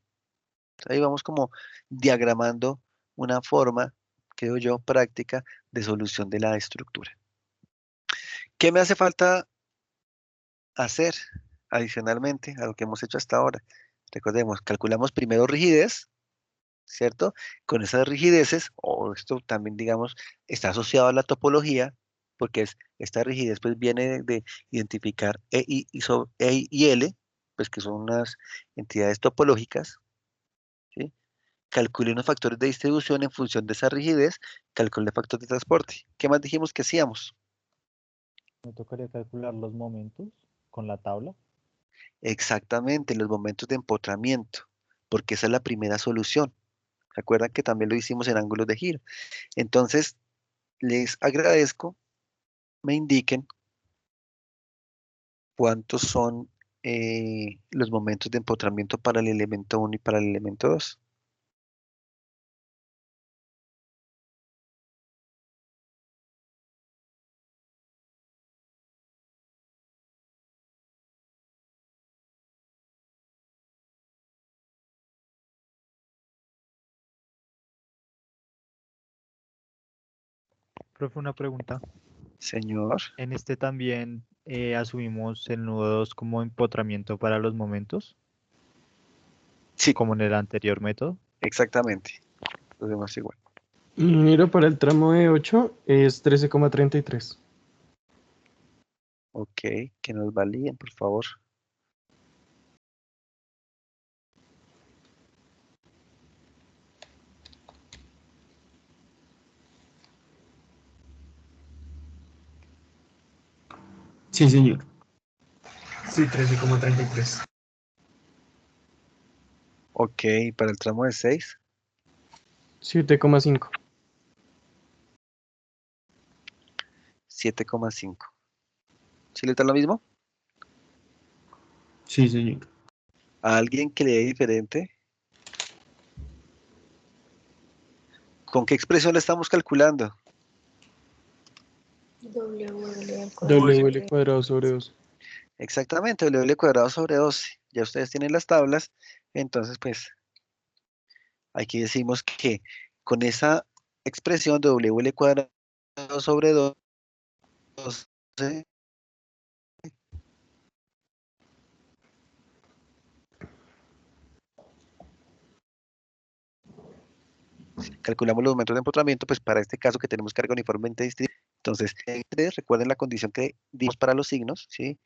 A: Ahí vamos como diagramando una forma, creo yo, práctica de solución de la estructura. ¿Qué me hace falta hacer adicionalmente a lo que hemos hecho hasta ahora? Recordemos, calculamos primero rigidez, ¿cierto? Con esas rigideces, o esto también, digamos, está asociado a la topología, porque esta rigidez pues viene de identificar E y L, pues que son unas entidades topológicas, ¿sí? Calculé unos factores de distribución en función de esa rigidez, calculé factores de transporte. ¿Qué más dijimos que hacíamos?
D: Me tocaría calcular los momentos con la tabla.
A: Exactamente, los momentos de empotramiento, porque esa es la primera solución. Recuerdan que también lo hicimos en ángulos de giro. Entonces, les agradezco, me indiquen cuántos son los momentos de empotramiento para el elemento 1 y para el elemento 2.
D: Profe, una pregunta.
A: Señor,
D: En este también asumimos el nudo 2 como empotramiento para los momentos,
A: sí,
D: como en el anterior método.
A: exactamente. Lo demás igual.
C: Ingeniero, para el tramo de 8 es 13,33.
A: Ok, que nos validen, por favor.
E: Sí, señor. Sí, 13,33.
A: Ok, para el tramo de 6.
C: 7,5.
A: 7,5. ¿Sí le da lo mismo?
E: Sí, señor.
A: ¿A alguien que le dé diferente? ¿Con qué expresión le estamos calculando?
F: W al cuadrado
C: W
F: sobre
C: cuadrado sobre 2.
A: Exactamente, W cuadrado sobre 12. Ya ustedes tienen las tablas, entonces pues aquí decimos que con esa expresión de W cuadrado sobre 12, calculamos los momentos de empotramiento, pues para este caso que tenemos carga uniformemente distribuida. Entonces, en 3, recuerden la condición que dimos para los signos, ¿sí?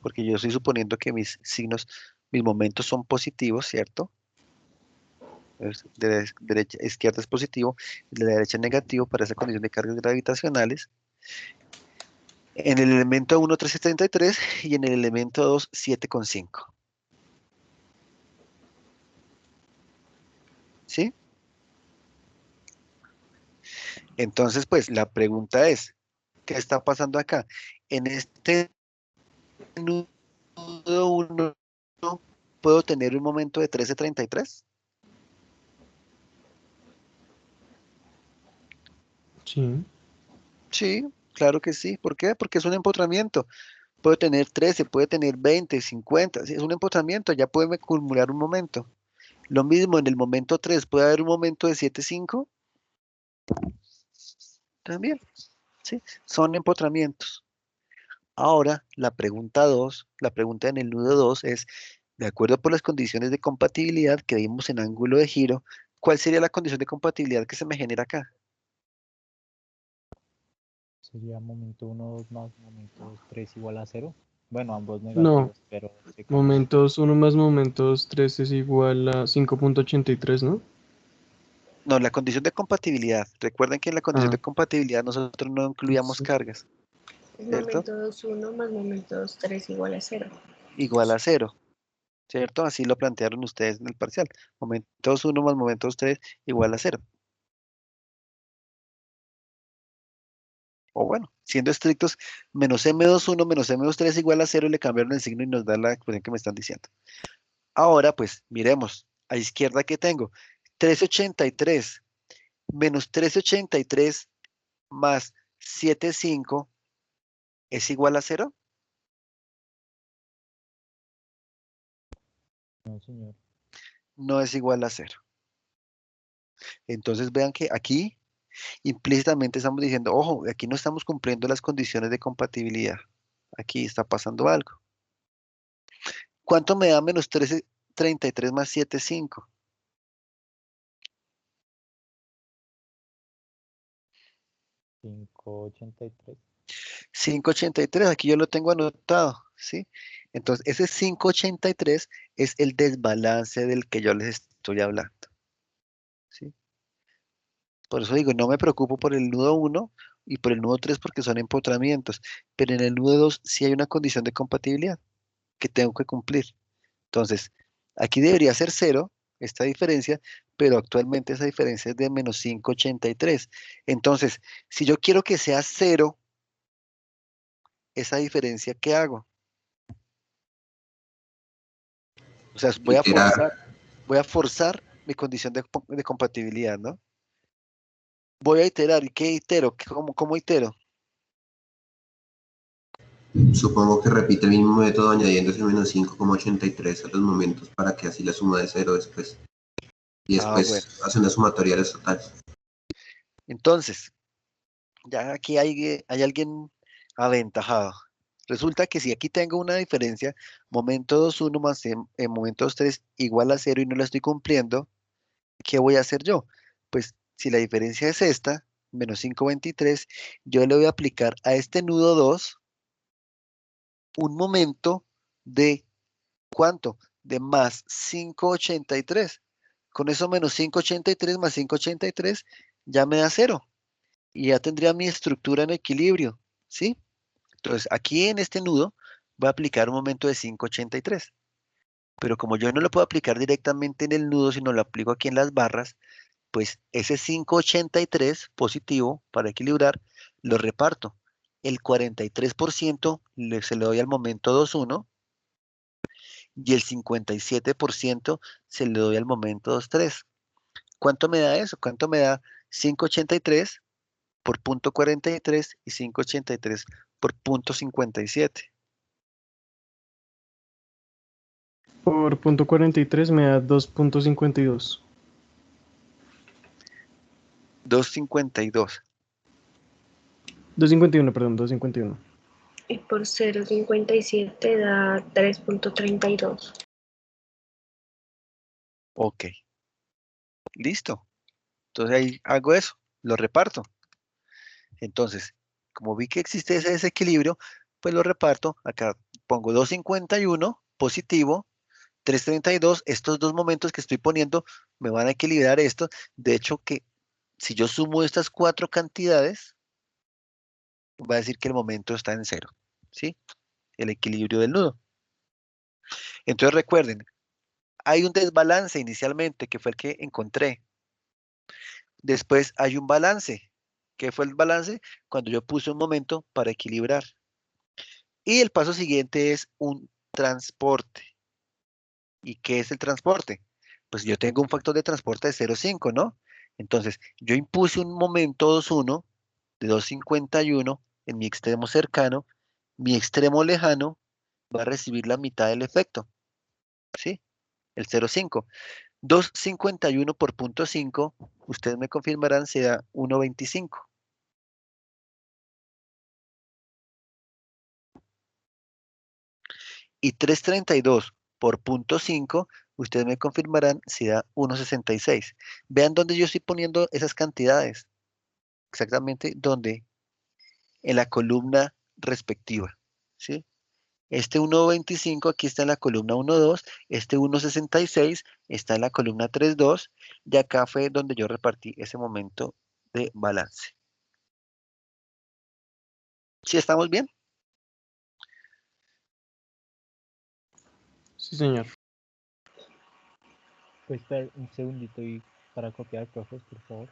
A: Porque yo estoy suponiendo que mis signos, mis momentos son positivos, ¿cierto? De derecha, izquierda es positivo, de la derecha es negativo para esa condición de cargas gravitacionales. En el elemento 1, 13,33 y en el elemento 2, 7,5. ¿Sí? Entonces, pues la pregunta es, ¿qué está pasando acá? En este nudo 1, ¿puedo tener un momento de 13,33?
C: Sí.
A: Sí, claro que sí. ¿Por qué? Porque es un empotramiento. Puede tener 13, puede tener 20, 50. Si es un empotramiento, ya puede acumular un momento. Lo mismo en el momento 3, puede haber un momento de 7,5 también. ¿Sí? Son empotramientos. Ahora, la pregunta 2, la pregunta en el nudo 2 es, de acuerdo por las condiciones de compatibilidad que vimos en ángulo de giro, ¿cuál sería la condición de compatibilidad que se me genera acá?
D: Sería momento 1, 2 más momento 2, 3 igual a 0. Bueno, ambos
C: No.
D: negativos, pero se cambia.
C: Momentos 1 más momentos 3 es igual a 5,83, ¿no?
A: No, la condición de compatibilidad. Recuerden que en la condición
C: Ah,
A: de compatibilidad nosotros no incluíamos
C: sí.
A: cargas, ¿cierto?
F: momento 2, 1 más momento 2, 3 igual a 0.
A: Igual a 0, ¿cierto? Así lo plantearon ustedes en el parcial. Momentos 1 más momentos 3 igual a 0. O bueno, siendo estrictos, menos M21 menos M23 igual a 0, le cambiaron el signo y nos da la expresión que me están diciendo. Ahora, pues, miremos, a izquierda que tengo, 1383 menos 1383 más 75 es igual a 0.
D: No, señor.
A: No es igual a 0. Entonces vean que aquí implícitamente estamos diciendo, ojo, aquí no estamos cumpliendo las condiciones de compatibilidad. Aquí está pasando algo. ¿Cuánto me da menos 1333 más 75?
D: 583.
A: 583, aquí yo lo tengo anotado, ¿sí? Entonces, ese 583 es el desbalance del que yo les estoy hablando, ¿sí? Por eso digo, no me preocupo por el nudo 1 y por el nudo 3 porque son empotramientos, pero en el nudo 2 sí hay una condición de compatibilidad que tengo que cumplir. Entonces, aquí debería ser 0, esta diferencia, pero actualmente esa diferencia es de menos 583. Entonces, si yo quiero que sea 0, esa diferencia, ¿qué hago? O sea,
G: Iterar.
A: voy a forzar mi condición de compatibilidad, ¿no? Voy a iterar. ¿Y qué itero? ¿Cómo itero?
G: Supongo que repite el mismo método añadiendo ese menos 5,83 a los momentos para que así la suma de 0 después. Y
A: Ah, bueno.
G: después hace una sumatoria de los totales.
A: Entonces, ya aquí hay alguien aventajado. Resulta que si aquí tengo una diferencia, momento 2,1 más momento 2,3 igual a 0 y no la estoy cumpliendo, ¿qué voy a hacer yo? Pues si la diferencia es esta, menos 5,23, yo le voy a aplicar a este nudo 2 un momento de ¿cuánto? De más 5,83. Con eso menos 5,83 más 5,83 ya me da 0. Y ya tendría mi estructura en equilibrio, ¿sí? Entonces, aquí en este nudo voy a aplicar un momento de 5,83. Pero como yo no lo puedo aplicar directamente en el nudo, sino lo aplico aquí en las barras, Pues ese 583 positivo para equilibrar lo reparto. El 43% se le doy al momento 2,1 y el 57% se le doy al momento 2,3. ¿Cuánto me da eso? ¿Cuánto me da 583 por punto 43 y 583 por punto 57?
C: Por punto 43 me da 2.52.
A: 252.
C: 251, perdón, 251.
F: Y por 0,57 da 3,32.
A: Ok, listo. Entonces ahí hago eso, lo reparto. Entonces, como vi que existe ese desequilibrio, pues lo reparto. Acá pongo 251 positivo, 332. Estos dos momentos que estoy poniendo me van a equilibrar esto. De hecho, que si yo sumo estas cuatro cantidades, va a decir que el momento está en cero. ¿Sí? El equilibrio del nudo. Entonces recuerden, hay un desbalance inicialmente, que fue el que encontré. Después hay un balance. ¿Qué fue el balance? Cuando yo puse un momento para equilibrar. Y el paso siguiente es un transporte. ¿Y qué es el transporte? Pues yo tengo un factor de transporte de 0,5, ¿no? Entonces, yo impuse un momento 2,1 de 2,51 en mi extremo cercano. Mi extremo lejano va a recibir la mitad del efecto, ¿sí? El 0,5. 2,51 por punto 5, ustedes me confirmarán, se da 1,25. Y 332 por punto 5, ustedes me confirmarán si da 1,66. Vean dónde yo estoy poniendo esas cantidades. Exactamente dónde. En la columna respectiva. ¿Sí? Este 1,25 aquí está en la columna 1,2. Este 1,66 está en la columna 3,2. Y acá fue donde yo repartí ese momento de balance. ¿Sí estamos bien?
C: Sí, señor.
D: Pues espera un segundito y para copiar, profes, por favor.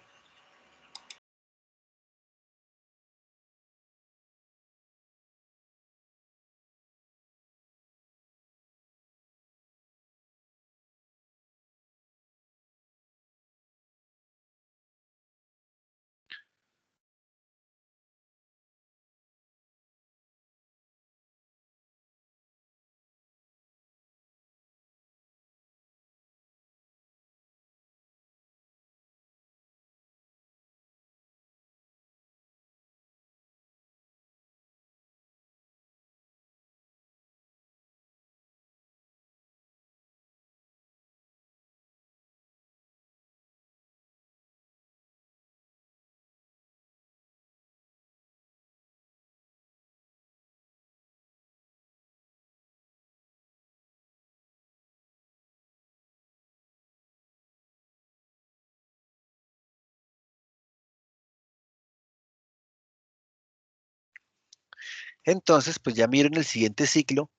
A: Entonces, pues ya miro en el siguiente ciclo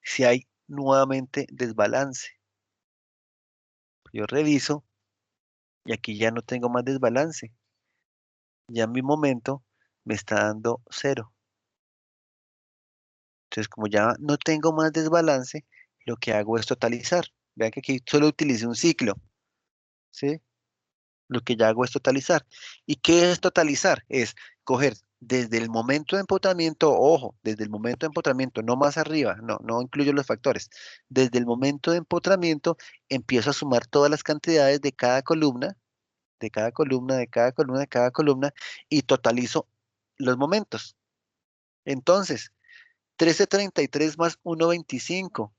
A: si hay nuevamente desbalance. Yo reviso y aquí ya no tengo más desbalance. Ya mi momento me está dando 0. Entonces, como ya no tengo más desbalance, lo que hago es totalizar. Vean que aquí solo utilicé un ciclo, ¿sí? Lo que ya hago es totalizar. ¿Y qué es totalizar? Es coger desde el momento de empotamiento, ojo, desde el momento de empotamiento, no más arriba, no incluyo los factores. Desde el momento de empotramiento, empiezo a sumar todas las cantidades de cada columna, de cada columna, de cada columna, de cada columna, y totalizo los momentos. Entonces, 1333 más 1,25,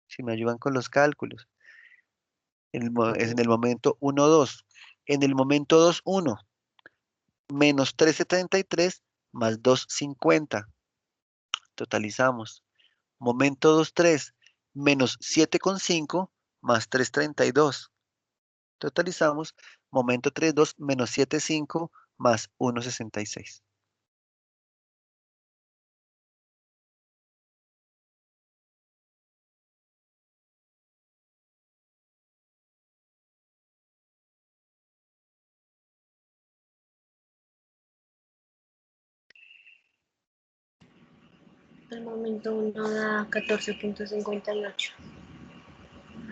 A: si me ayudan con los cálculos. Es en el momento 1,2. En el momento 2,1, menos 1333 más 2,50. Totalizamos. Momento 2,3, menos 7,5 más 3,32. Totalizamos. Momento 3,2 menos 7,5 más 1,66.
F: Al momento 1 da 14.58.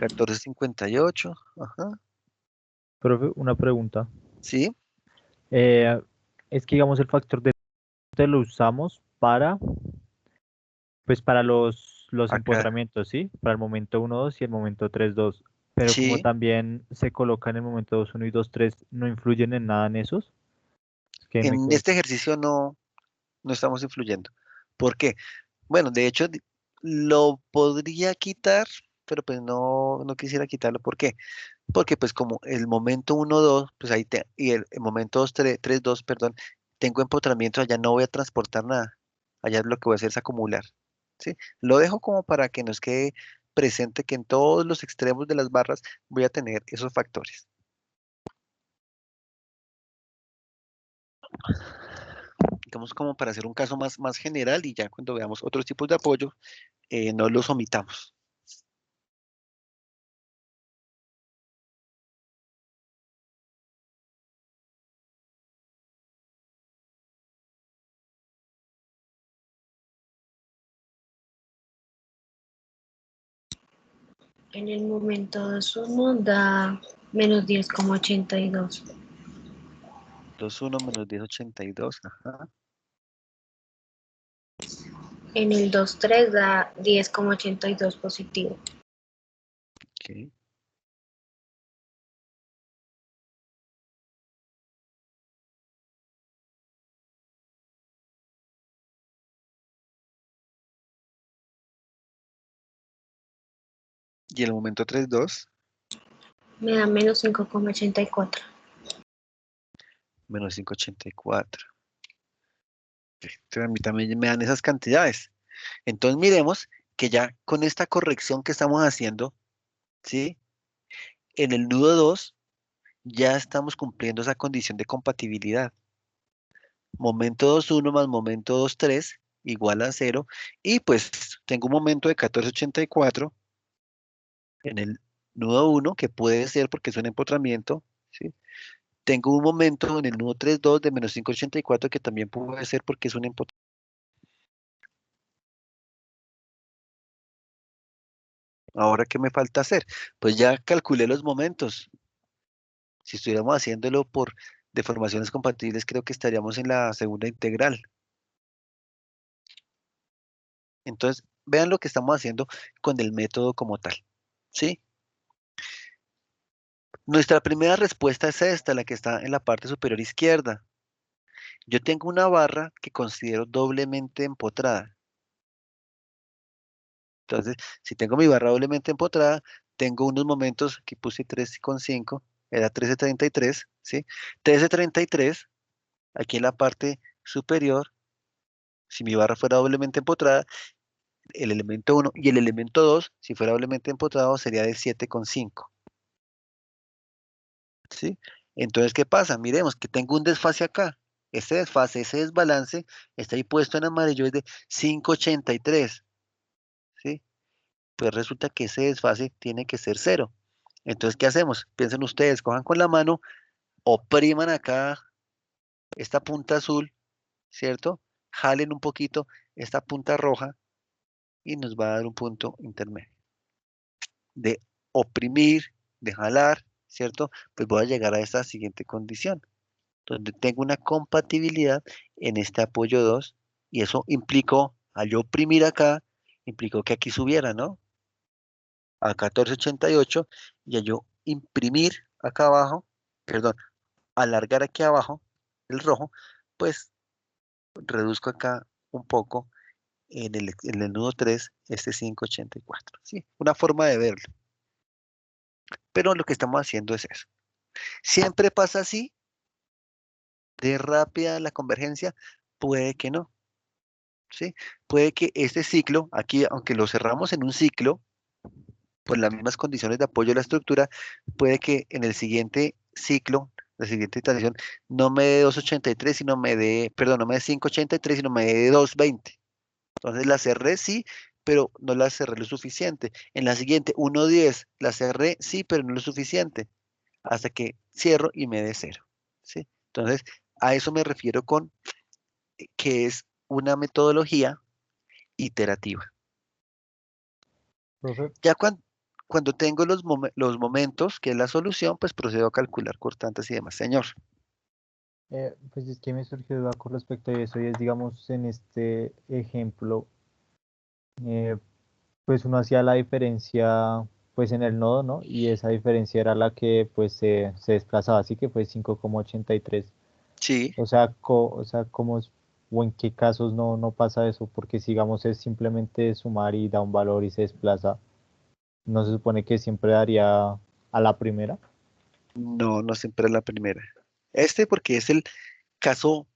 A: 14.58. Ajá.
D: Profe, una pregunta.
A: Sí.
D: Eh, es que digamos el factor de lo usamos para, pues para los
A: Acá.
D: empotramientos, ¿sí? Para el momento 1, 2 y el momento 3, 2. Pero como
A: Sí.
D: también se coloca en el momento 2, 1 y 2, 3, ¿no influyen en nada en esos? Es que me
A: En
D: quedo.
A: este ejercicio no estamos influyendo. ¿Por qué? Bueno, de hecho, lo podría quitar, pero pues no quisiera quitarlo. ¿Por qué? Porque pues como el momento 1 2 pues ahí y el momento 2 3 2 perdón, tengo empotramiento, allá no voy a transportar nada. Allá lo que voy a hacer es acumular. ¿Sí? Lo dejo como para que nos quede presente que en todos los extremos de las barras voy a tener esos factores. Digamos como para hacer un caso más general y ya cuando veamos otros tipos de apoyo, no los omitamos.
F: En el momento 2, 1 da menos 10,82.
A: 2 1 menos 10,82. Ajá.
F: En el 2, 3 da 10,82 positivo.
A: Ok. Y el momento 3 2
F: Me da menos 5,84.
A: menos 5,84. Entonces, a mí también me dan esas cantidades. Entonces miremos que ya con esta corrección que estamos haciendo, ¿sí? En el nudo 2 ya estamos cumpliendo esa condición de compatibilidad. Momento 2 1 más momento 2 3 igual a 0. Y pues tengo un momento de 14,84 en el nudo 1, que puede ser porque es un empotramiento, ¿sí? Tengo un momento en el nudo 3 2 de menos 5,84 que también puede ser porque es un empotramiento. Ahora, ¿qué me falta hacer? Pues ya calculé los momentos. Si estuviéramos haciéndolo por deformaciones compatibles, creo que estaríamos en la segunda integral. Entonces, vean lo que estamos haciendo con el método como tal. ¿Sí? Nuestra primera respuesta es esta, la que está en la parte superior izquierda. Yo tengo una barra que considero doblemente empotrada. Entonces, si tengo mi barra doblemente empotrada, tengo unos momentos, aquí puse 3,5, era 13,33, ¿sí? 13,33, aquí en la parte superior, si mi barra fuera doblemente empotrada, el elemento 1 y el elemento 2, si fuera doblemente empotrado, sería de 7,5, ¿sí? Entonces, ¿qué pasa? Miremos que tengo un desfase acá. Ese desfase, ese desbalance, está ahí puesto en amarillo, es de 5,83, ¿sí? Pues resulta que ese desfase tiene que ser 0. Entonces, ¿qué hacemos? Piensen ustedes, cojan con la mano, opriman acá esta punta azul, ¿cierto? Jalen un poquito esta punta roja y nos va a dar un punto intermedio. De oprimir, de jalar, ¿cierto? Pues voy a llegar a esta siguiente condición, donde tengo una compatibilidad en este apoyo 2 y eso implicó, al yo oprimir acá, implicó que aquí subiera, ¿no? A 14,88 y al yo imprimir acá abajo, perdón, alargar aquí abajo el rojo, pues reduzco acá un poco en el nudo 3 este 5,84, ¿sí? Una forma de verlo. Pero lo que estamos haciendo es eso. ¿Siempre pasa así? ¿De rápida la convergencia? Puede que no, ¿sí? Puede que este ciclo, aquí, aunque lo cerramos en un ciclo, por las mismas condiciones de apoyo de la estructura, puede que en el siguiente ciclo, la siguiente iteración, no me dé 2,83, sino me dé, perdón, no me dé 5,83, sino me dé 2,20. Entonces la cerré, sí, pero no la cerré lo suficiente. En la siguiente, 1,10, la cerré, sí, pero no lo suficiente. Hasta que cierro y me dé 0, ¿sí? Entonces, a eso me refiero con que es una metodología iterativa.
D: Profe,
A: Ya cuando tengo los momentos, que es la solución, pues procedo a calcular cortantes y demás. Señor,
D: pues es que me surgió duda con respecto a eso y es, digamos, en este ejemplo, eh, pues uno hacía la diferencia pues en el nodo, ¿no? Y esa diferencia era la que pues se desplazaba, así que fue 5,83.
A: sí,
D: O sea, ¿cómo o en qué casos no pasa eso? Porque si digamos es simplemente sumar y da un valor y se desplaza, ¿no se supone que siempre daría a la primera?
A: no, no siempre es la primera. Este porque es el caso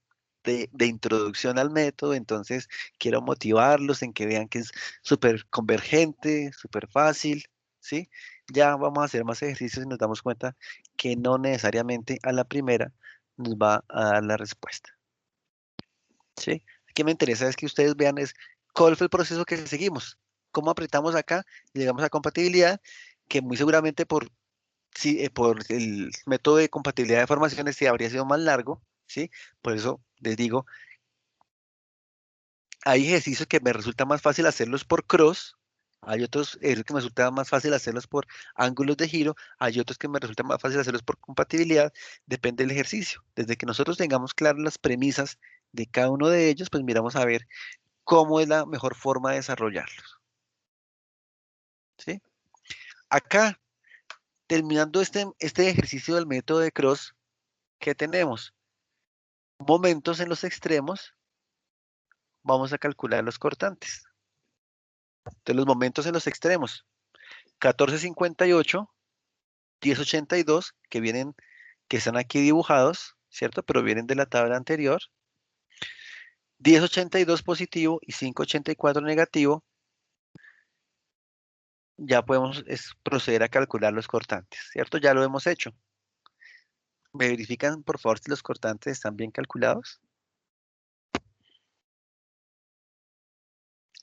A: de introducción al método, entonces quiero motivarlos en que vean que es súper convergente, súper fácil, ¿sí? Ya vamos a hacer más ejercicios y nos damos cuenta que no necesariamente a la primera nos va a dar la respuesta, ¿sí? Aquí me interesa es que ustedes vean es cuál fue el proceso que seguimos, cómo apretamos acá y llegamos a compatibilidad, que muy seguramente por el método de compatibilidad de formaciones sí habría sido más largo, ¿sí? Por eso les digo, hay ejercicios que me resulta más fácil hacerlos por cross, hay otros ejercicios que me resulta más fácil hacerlos por ángulos de giro, hay otros que me resulta más fácil hacerlos por compatibilidad, depende del ejercicio. Desde que nosotros tengamos claras las premisas de cada uno de ellos, pues miramos a ver cómo es la mejor forma de desarrollarlos, ¿sí? Acá, terminando este ejercicio del método de cross, ¿qué tenemos? Momentos en los extremos, vamos a calcular los cortantes. De los momentos en los extremos, 14,58, 10,82, que están aquí dibujados, ¿cierto? Pero vienen de la tabla anterior. 10,82 positivo y 5,84 negativo. Ya podemos proceder a calcular los cortantes, ¿cierto? Ya lo hemos hecho. ¿Me verifican, por favor, si los cortantes están bien calculados?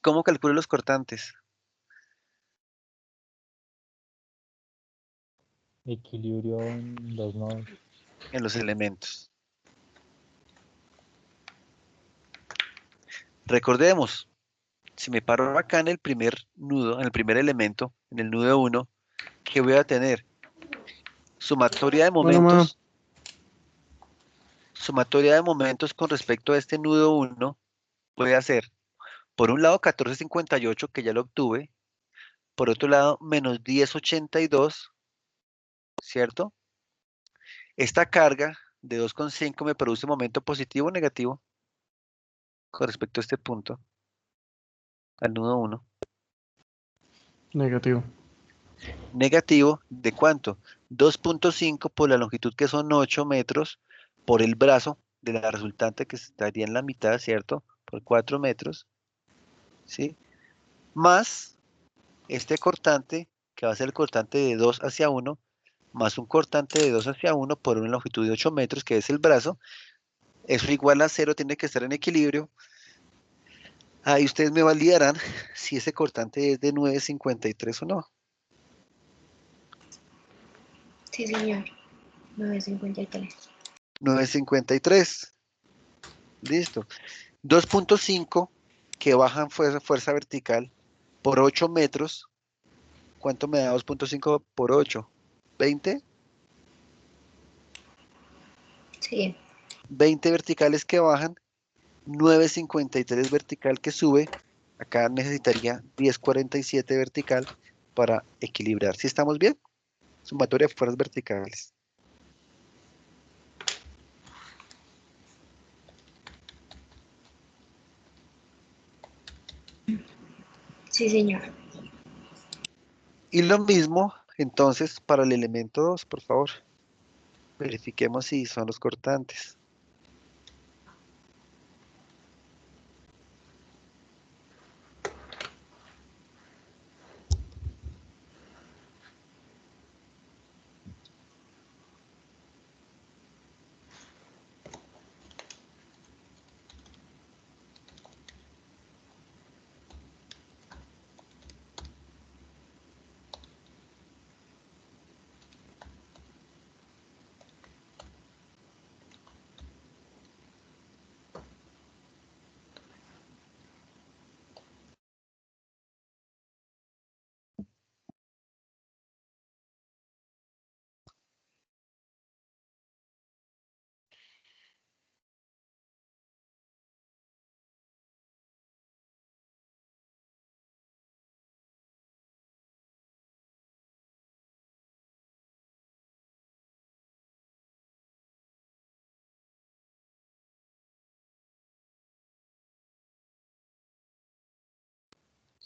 A: ¿Cómo calculo los cortantes?
D: Equilibrio en los nodos.
A: En los elementos. Recordemos, si me paro acá en el primer nudo, en el primer elemento, en el nudo 1, ¿qué voy a tener? Sumatoria de
C: Mano, mano.
A: momentos. Sumatoria de momentos con respecto a este nudo 1 puede hacer, por un lado, 14,58, que ya lo obtuve, por otro lado, menos 10,82, ¿cierto? Esta carga de 2,5 me produce momento positivo o negativo con respecto a este punto, al nudo 1.
C: Negativo.
A: Negativo, ¿de cuánto? 2,5 por la longitud, que son 8 metros, por el brazo de la resultante, que estaría en la mitad, ¿cierto? Por 4 metros, ¿sí? Más este cortante, que va a ser el cortante de 2 hacia 1, más un cortante de 2 hacia 1 por una longitud de 8 metros, que es el brazo. Eso igual a 0, tiene que estar en equilibrio. Ahí ustedes me validarán si ese cortante es de 9,53 o no.
F: Sí, señor. 9,53.
A: 9,53. Listo. 2,5 que bajan fuerza vertical por 8 metros. ¿Cuánto me da 2,5 por 8? ¿20?
F: Sí.
A: 20 verticales que bajan, 9,53 vertical que sube. Acá necesitaría 10,47 vertical para equilibrar. ¿Sí estamos bien? Sumatoria de fuerzas verticales.
F: Sí, señor.
A: Y lo mismo, entonces, para el elemento 2, por favor. Verifiquemos si son los cortantes.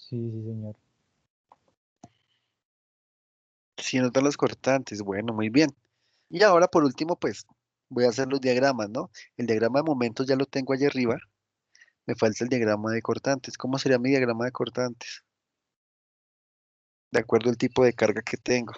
D: Sí, sí, señor.
A: Si notan los cortantes, bueno, muy bien. Y ahora por último, pues voy a hacer los diagramas, ¿no? El diagrama de momentos ya lo tengo allá arriba. Me falta el diagrama de cortantes. ¿Cómo sería mi diagrama de cortantes? De acuerdo al tipo de carga que tengo.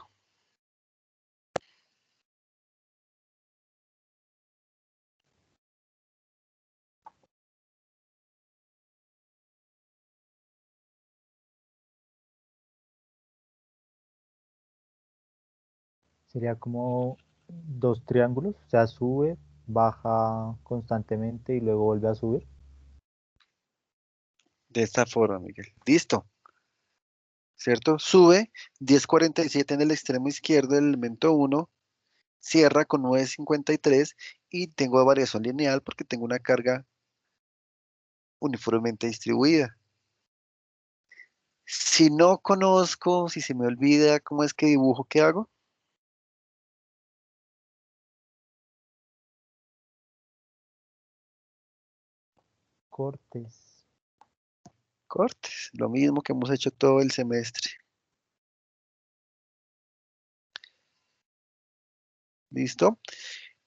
D: Sería como dos triángulos, o sea, sube, baja constantemente y luego vuelve a subir.
A: De esta forma, Miguel. Listo, ¿cierto? Sube 10,47 en el extremo izquierdo del elemento 1, cierra con 9,53 y tengo variación lineal porque tengo una carga uniformemente distribuida. Si no conozco, si se me olvida cómo es que dibujo, ¿qué hago?
D: Cortes.
A: Cortes, lo mismo que hemos hecho todo el semestre. ¿Listo?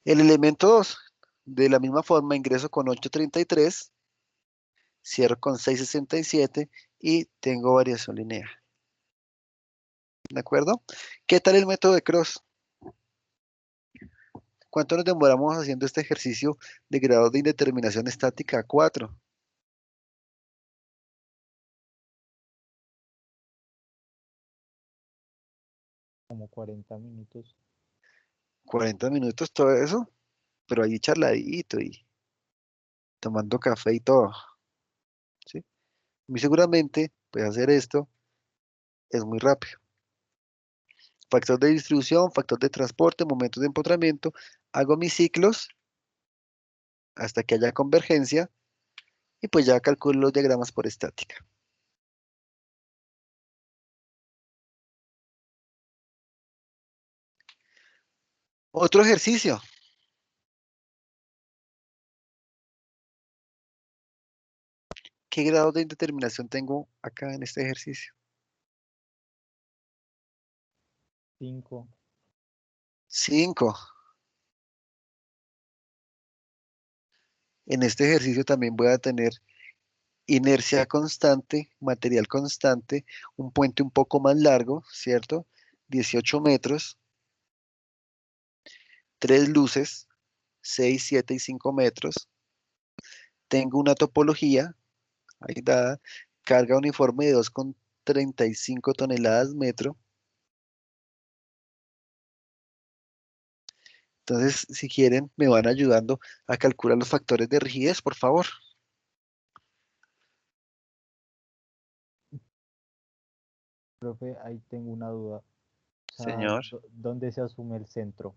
A: El elemento 2, de la misma forma, ingreso con 8,33, cierro con 6,67 y tengo variación lineal. ¿De acuerdo? ¿Qué tal el método de Cross? ¿Cuánto nos demoramos haciendo este ejercicio de grado de indeterminación estática 4?
D: Como 40 minutos.
A: 40 minutos todo eso, pero ahí charladito y tomando café y todo, ¿sí? Muy seguramente, pues hacer esto es muy rápido. Factor de distribución, factor de transporte, momentos de empotramiento. Hago mis ciclos hasta que haya convergencia y pues ya calculo los diagramas por estática. Otro ejercicio. ¿Qué grado de indeterminación tengo acá en este ejercicio?
D: 5.
A: 5. En este ejercicio también voy a tener inercia constante, material constante, un puente un poco más largo, ¿cierto? 18 metros, tres luces, 6, 7 y 5 metros. Tengo una topología, ahí dada, carga uniforme de 2,35 toneladas metro. Entonces, si quieren, me van ayudando a calcular los factores de rigidez, por favor.
D: Profe, ahí tengo una duda. O sea,
A: Señor,
D: ¿dónde se asume el centro?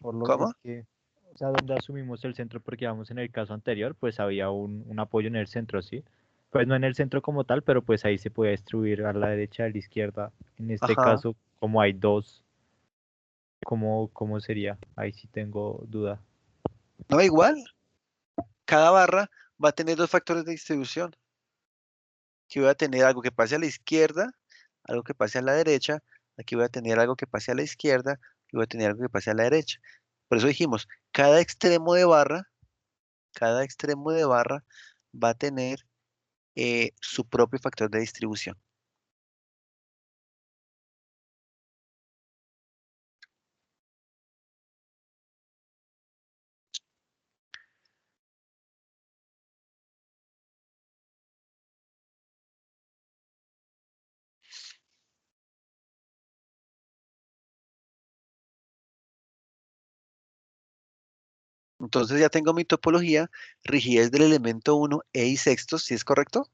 A: ¿cómo?
D: Es que, o sea, ¿dónde asumimos el centro? Porque vamos, en el caso anterior, pues había un apoyo en el centro, ¿sí? Pues no en el centro como tal, pero pues ahí se puede distribuir a la derecha, a la izquierda. En este
A: Ajá.
D: caso, como hay dos, ¿cómo sería? Ahí sí tengo duda.
A: No, igual, cada barra va a tener dos factores de distribución. Aquí voy a tener algo que pase a la izquierda, algo que pase a la derecha. Aquí voy a tener algo que pase a la izquierda y voy a tener algo que pase a la derecha. Por eso dijimos, cada extremo de barra va a tener su propio factor de distribución. Entonces ya tengo mi topología, rigidez del elemento 1, E y sextos, ¿sí es correcto?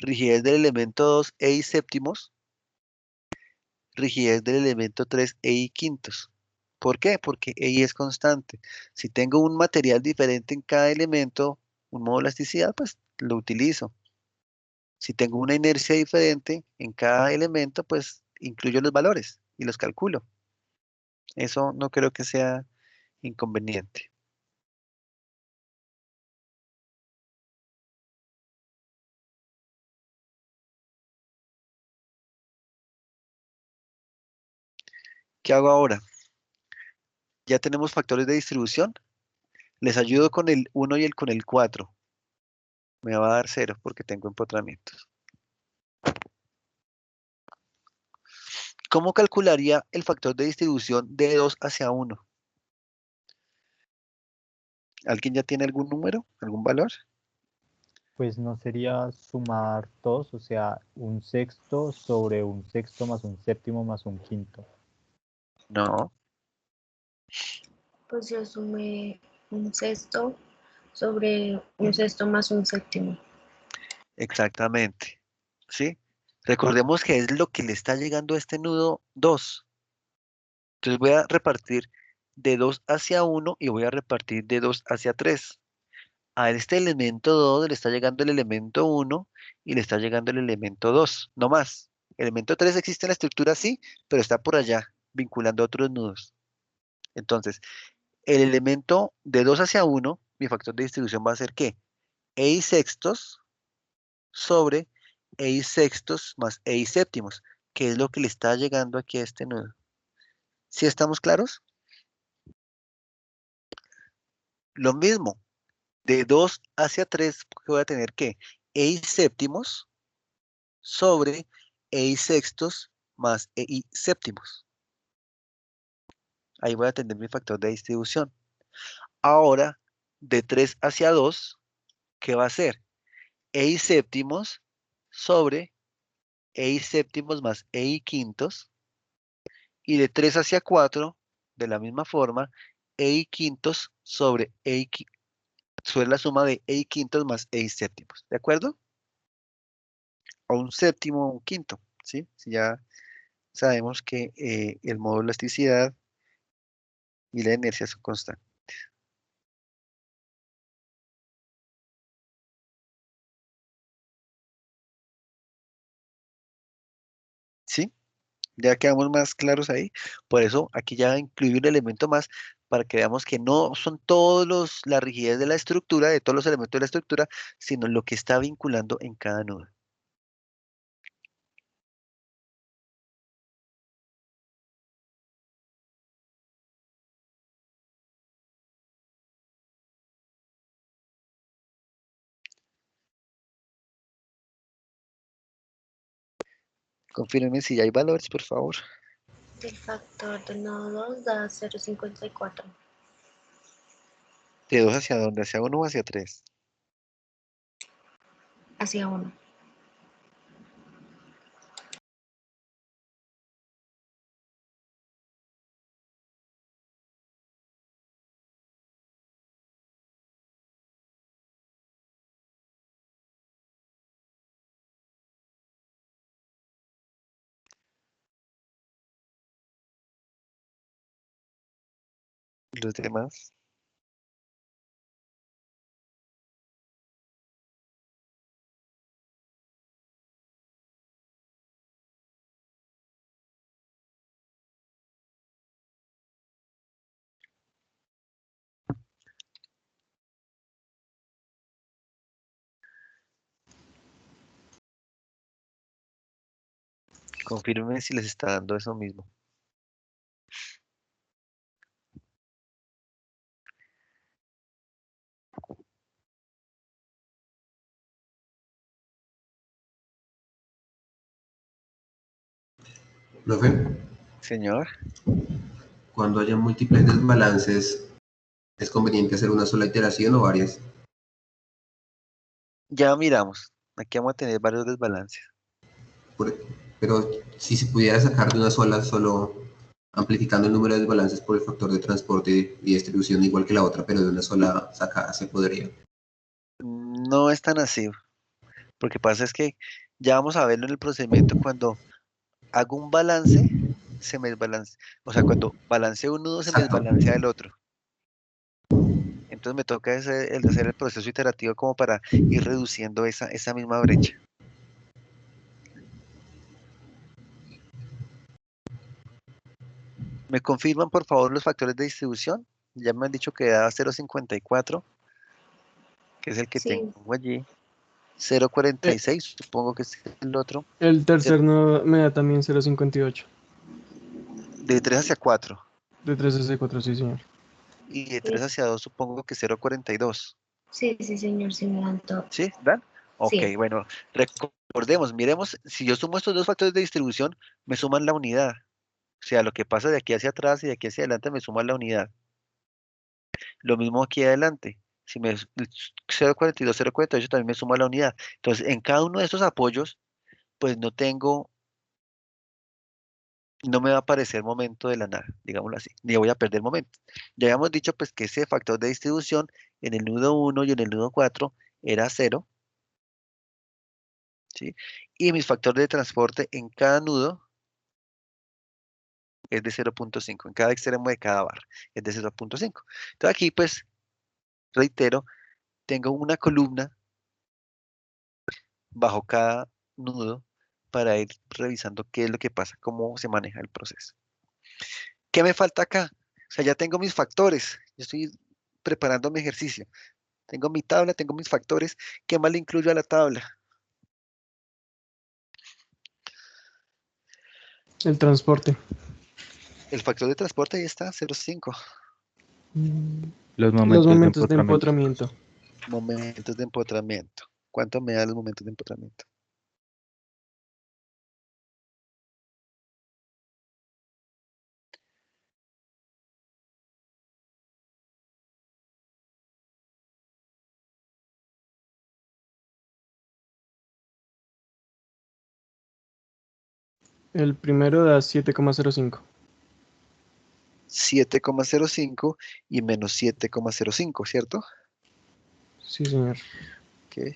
A: Rigidez del elemento 2, E y séptimos. Rigidez del elemento 3, E y quintos. ¿Por qué? Porque E es constante. Si tengo un material diferente en cada elemento, un modo de elasticidad, pues lo utilizo. Si tengo una inercia diferente en cada elemento, pues incluyo los valores y los calculo. Eso no creo que sea inconveniente. ¿Qué hago ahora? Ya tenemos factores de distribución. Les ayudo con el 1 y con el 4. Me va a dar 0 porque tengo empotramientos. ¿Cómo calcularía el factor de distribución de 2 hacia 1? ¿Alguien ya tiene algún número, algún valor?
D: Pues no sería sumar 2, o sea, un sexto sobre un sexto más un séptimo más un quinto.
A: No,
F: Pues yo sumé un sexto sobre un sexto más un séptimo.
A: exactamente. ¿Sí? Recordemos que es lo que le está llegando a este nudo 2. Entonces voy a repartir de 2 hacia 1 y voy a repartir de 2 hacia 3. A este elemento 2 le está llegando el elemento 1 y le está llegando el elemento 2, no más. El elemento 3 existe en la estructura, sí, pero está por allá, vinculando a otros nudos. Entonces, el elemento de 2 hacia 1, mi factor de distribución va a ser ¿qué? E sextos sobre E sextos más E séptimos, que es lo que le está llegando aquí a este nudo. ¿Sí estamos claros? Lo mismo, de 2 hacia 3 voy a tener que E séptimos sobre E sextos más E séptimos. Ahí voy a tener mi factor de distribución. Ahora, de 3 hacia 2, ¿qué va a ser? E séptimos sobre E séptimos más E quintos. Y de 3 hacia 4, de la misma forma, E quintos sobre sobre la suma de E quintos más E séptimos. ¿De acuerdo? O un séptimo o un quinto. ¿Sí? Si ya sabemos que el modo de elasticidad y la inercia son constantes. ¿Sí? Ya quedamos más claros ahí. Por eso aquí ya incluí un elemento más para que veamos que no son todos la rigidez de la estructura, de todos los elementos de la estructura, sino lo que está vinculando en cada nudo. Confírmenme si ya hay valores, por favor.
F: El factor del nodo 2 da 0,54.
A: ¿De 2 hacia dónde? ¿Hacia 1 o hacia 3?
F: Hacia 1.
A: Los demás. Confírmenme si les está dando eso mismo.
G: Profe,
A: Señor,
G: cuando haya múltiples desbalances, ¿es conveniente hacer una sola iteración o varias?
A: ya miramos. Aquí vamos a tener varios desbalances.
G: Por- pero si se pudiera sacar de una sola, solo amplificando el número de desbalances por el factor de transporte y distribución igual que la otra, pero de una sola sacada se podría.
A: No es tan así. Lo que pasa es que ya vamos a verlo en el procedimiento cuando hago un balance, se me desbalance. O sea, cuando balanceo un nudo, se me
G: Exacto.
A: desbalancea el otro. Entonces me toca hacer el proceso iterativo como para ir reduciendo esa misma brecha. ¿Me confirman, por favor, los factores de distribución? Ya me han dicho que da 0,54, que es el que tengo
F: Sí,
A: allí.
C: Eh,
A: 0,46, supongo que es el otro.
C: el
A: Cero-
C: tercer nodo me da también 0,58.
A: De 3 hacia 4.
C: De 3 hacia 4, sí, señor.
A: Y de 3 hacia 2 supongo que 0,42.
F: Sí, sí, señor, sí me dan todo.
A: ¿Sí? ¿Dan? Ok,
F: Sí.
A: bueno, recordemos, miremos, si yo sumo estos dos factores de distribución, me suman la unidad. O sea, lo que pasa de aquí hacia atrás y de aquí hacia adelante me suma la unidad. Lo mismo aquí adelante. Si me 0,42, 0,48 también me suma la unidad. Entonces, en cada uno de estos apoyos, pues no me va a aparecer momento de la nada, digámoslo así, ni voy a perder momento. Ya habíamos dicho pues que ese factor de distribución en el nudo 1 y en el nudo 4 era 0, ¿sí? Y mi factor de transporte en cada nudo es de 0,5, en cada extremo de cada barra es de 0,5. Entonces aquí pues, reitero, tengo una columna bajo cada nudo para ir revisando qué es lo que pasa, cómo se maneja el proceso. ¿Qué me falta acá? O sea, ya tengo mis factores, yo estoy preparando mi ejercicio. Tengo mi tabla, tengo mis factores. ¿Qué más le incluyo a la tabla?
C: El transporte.
A: El factor de transporte ahí está, 0,5.
H: Los
C: Los
H: momentos de
C: momentos de
H: empotramiento.
C: empotramiento.
A: Momentos de empotramiento. ¿Cuánto me da los momentos de empotramiento?
C: El primero da 7,05.
A: 7,05 y menos 7,05, ¿cierto?
C: Sí, señor.
A: Ok.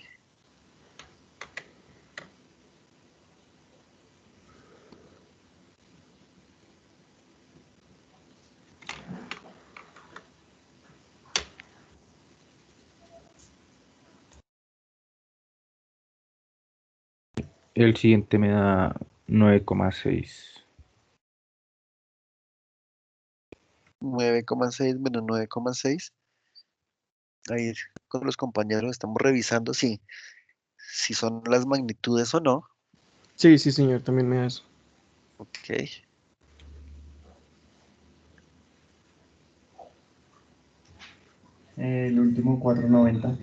H: El siguiente me da 9,6.
A: 9,6 menos 9,6. Ahí con los compañeros estamos revisando si son las magnitudes o no.
C: Sí, sí, señor, también me da eso.
A: Ok.
E: El último 490.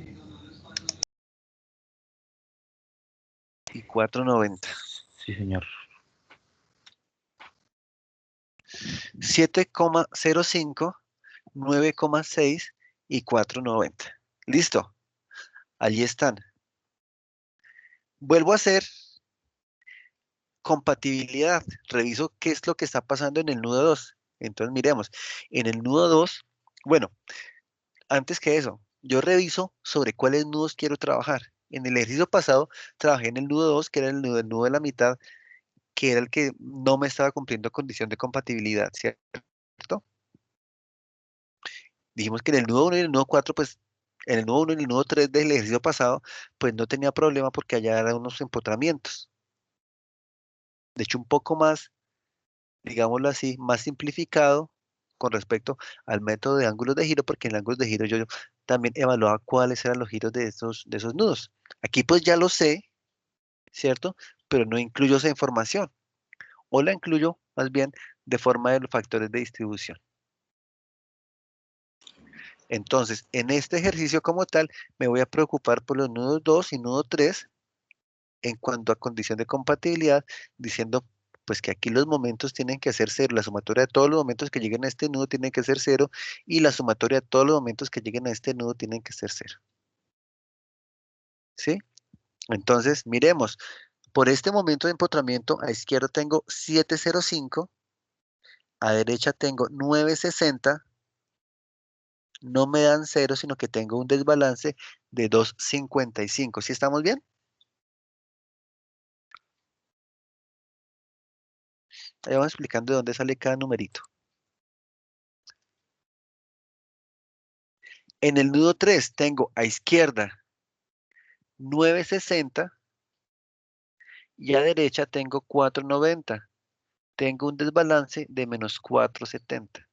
A: Y 4,90.
H: Sí, señor.
A: 7,05, 9,6 y 4,90. Listo. Allí están. Vuelvo a hacer compatibilidad. Reviso qué es lo que está pasando en el nudo 2. Entonces miremos. En el nudo 2, bueno, antes que eso, yo reviso sobre cuáles nudos quiero trabajar. En el ejercicio pasado trabajé en el nudo 2, que era el nudo de la mitad, que era el que no me estaba cumpliendo condición de compatibilidad, ¿cierto? Dijimos que en el nudo 1 y en el nudo 4, pues en el nudo 1 y en el nudo 3 del ejercicio pasado, pues no tenía problema porque allá eran unos empotramientos. De hecho, un poco más, digámoslo así, más simplificado con respecto al método de ángulos de giro, porque en ángulos de giro yo también evaluaba cuáles eran los giros de esos nudos. Aquí pues ya lo sé, ¿cierto? Pero no incluyo esa información, o la incluyo más bien de forma de los factores de distribución. Entonces, en este ejercicio como tal, me voy a preocupar por los nudos 2 y nudo 3 en cuanto a condición de compatibilidad, diciendo pues que aquí los momentos tienen que ser cero, la sumatoria de todos los momentos que lleguen a este nudo tiene que ser cero y la sumatoria de todos los momentos que lleguen a este nudo tienen que ser cero. ¿Sí? Entonces, miremos, por este momento de empotramiento, a izquierda tengo 705, a derecha tengo 960, no me dan cero, sino que tengo un desbalance de 2,55. ¿Sí estamos bien? Ahí vamos explicando de dónde sale cada numerito. En el nudo 3 tengo a izquierda 960 y a derecha tengo 490. Tengo un desbalance de menos 470.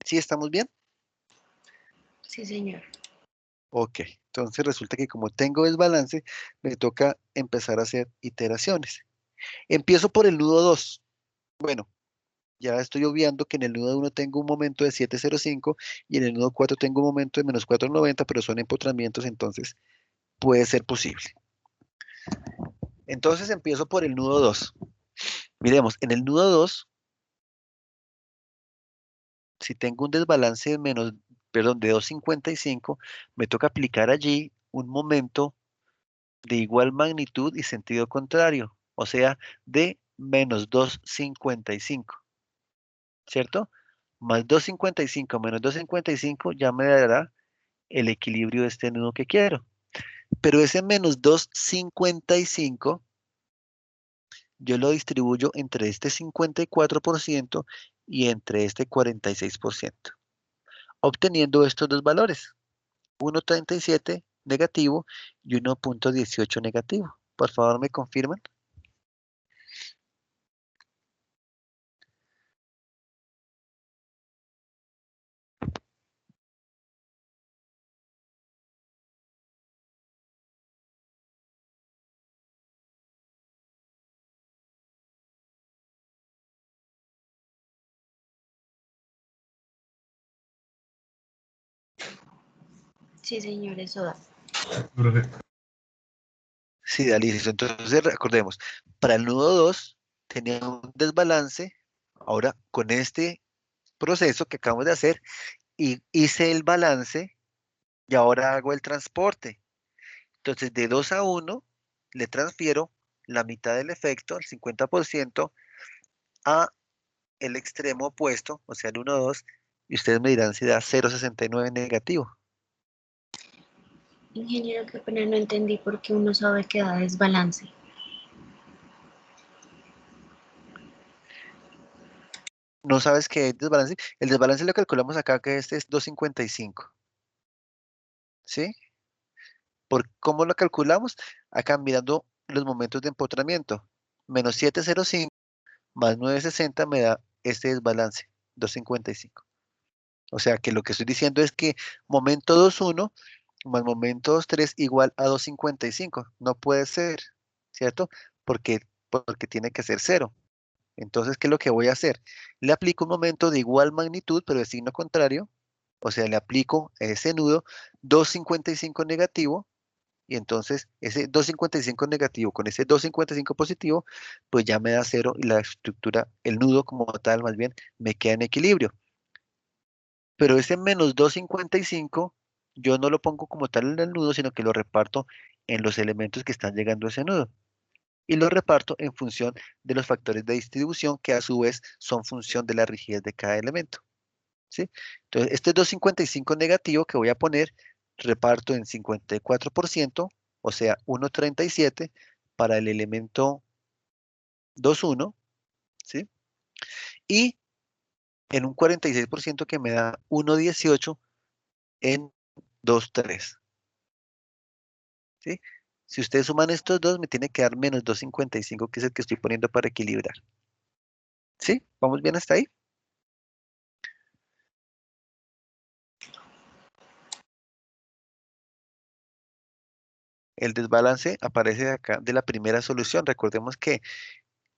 A: ¿Sí estamos bien?
F: Sí, señor.
A: Ok, entonces resulta que como tengo desbalance, me toca empezar a hacer iteraciones. Empiezo por el nudo 2. Bueno, ya estoy obviando que en el nudo 1 tengo un momento de 705 y en el nudo 4 tengo un momento de menos 490, pero son empotramientos, entonces puede ser posible. Entonces empiezo por el nudo 2. Miremos, en el nudo 2, si tengo un desbalance de de 255, me toca aplicar allí un momento de igual magnitud y sentido contrario, o sea, de menos 255, ¿cierto? Más 255 menos 255 ya me dará el equilibrio de este nudo que quiero. Pero ese menos 255 yo lo distribuyo entre este 54% y entre este 46%, obteniendo estos dos valores, 1.37 negativo y 1.18 negativo. Por favor, ¿me confirman?
F: Sí, señor, eso da.
A: Sí, listo. Entonces recordemos, para el nudo 2 tenía un desbalance. Ahora, con este proceso que acabamos de hacer, y hice el balance y ahora hago el transporte. Entonces, de 2 a 1, le transfiero la mitad del efecto, el 50%, a el extremo opuesto, o sea, el 1, 2, y ustedes me dirán si da 0.69 negativo.
F: Ingeniero, qué pena, no entendí por qué uno sabe que da desbalance.
A: ¿No sabes qué es desbalance? El desbalance lo calculamos acá, que este es 255. ¿Sí? ¿Cómo lo calculamos? Acá mirando los momentos de empotramiento. Menos 705 más 960 me da este desbalance, 255. O sea que lo que estoy diciendo es que momento 21 más momento 23 igual a 255. No puede ser, ¿cierto? Porque tiene que ser cero. Entonces, ¿qué es lo que voy a hacer? Le aplico un momento de igual magnitud, pero de signo contrario. O sea, le aplico a ese nudo 255 negativo. Y entonces ese 255 negativo con ese 255 positivo, pues ya me da cero y la estructura, el nudo como tal, más bien, me queda en equilibrio. Pero ese menos 255 yo no lo pongo como tal en el nudo, sino que lo reparto en los elementos que están llegando a ese nudo. Y lo reparto en función de los factores de distribución, que a su vez son función de la rigidez de cada elemento. ¿Sí? Entonces, este 255 negativo que voy a poner, reparto en 54%, o sea, 1.37 para el elemento 2.1, ¿sí? Y en un 46% que me da 1.18 en 2.3, ¿sí? Si ustedes suman estos dos, me tiene que dar menos 255, que es el que estoy poniendo para equilibrar. ¿Sí? ¿Vamos bien hasta ahí? El desbalance aparece acá de la primera solución. Recordemos que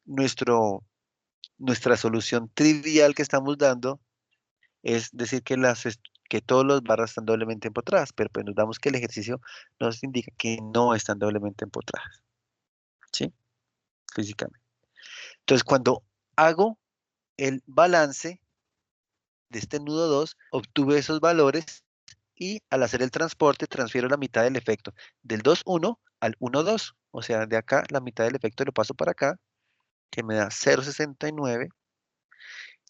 A: nuestra solución trivial que estamos dando es decir que que todos los barras están doblemente empotradas, pero pues nos damos que el ejercicio nos indica que no están doblemente empotradas, ¿sí? Físicamente. Entonces, cuando hago el balance de este nudo 2, obtuve esos valores y al hacer el transporte transfiero la mitad del efecto del 2,1 al 1,2. O sea, de acá la mitad del efecto lo paso para acá, que me da 0,69.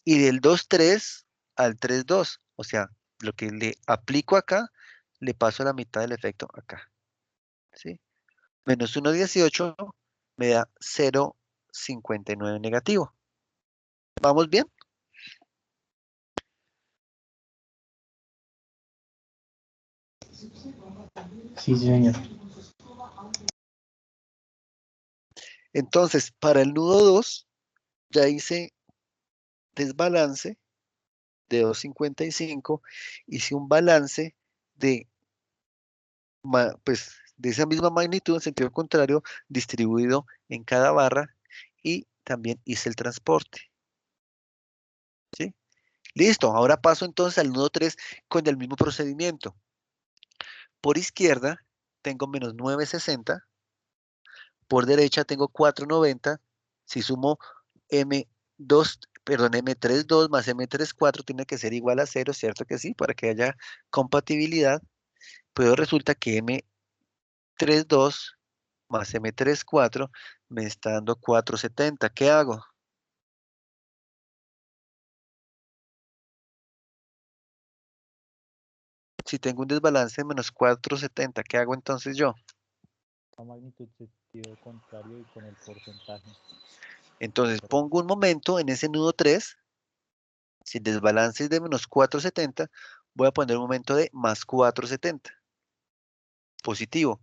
A: Y del 2,3 al 3,2. O sea, lo que le aplico acá, le paso la mitad del efecto acá. ¿Sí? Menos 1,18 me da 0,59 negativo. ¿Vamos bien?
E: Sí, señor.
A: Entonces, para el nudo 2, ya hice desbalance de 2,55, hice un balance de, pues, de esa misma magnitud en sentido contrario, distribuido en cada barra, y también hice el transporte. ¿Sí? Listo, ahora paso entonces al nudo 3 con el mismo procedimiento. Por izquierda tengo menos 960, por derecha tengo 490. Si sumo M2, perdón, M32 más M34 tiene que ser igual a 0, ¿cierto que sí? Para que haya compatibilidad. Pero resulta que M32 más M34 me está dando 470. ¿Qué hago? Si tengo un desbalance de menos 470, ¿qué hago entonces yo?
D: La magnitud sentido contrario y con el porcentaje.
A: Entonces pongo un momento en ese nudo 3. Si el desbalance es de menos 470, voy a poner un momento de más 470. Positivo.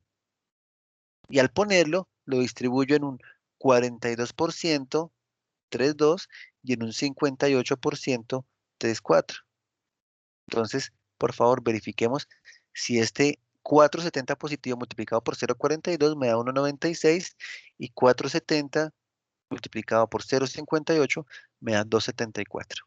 A: Y al ponerlo, lo distribuyo en un 42%, 3,2 y en un 58%, 3,4. Entonces, por favor, verifiquemos si este 470 positivo multiplicado por 0,42 me da 1,96 y 470 multiplicado por 0,58 me da 2,74.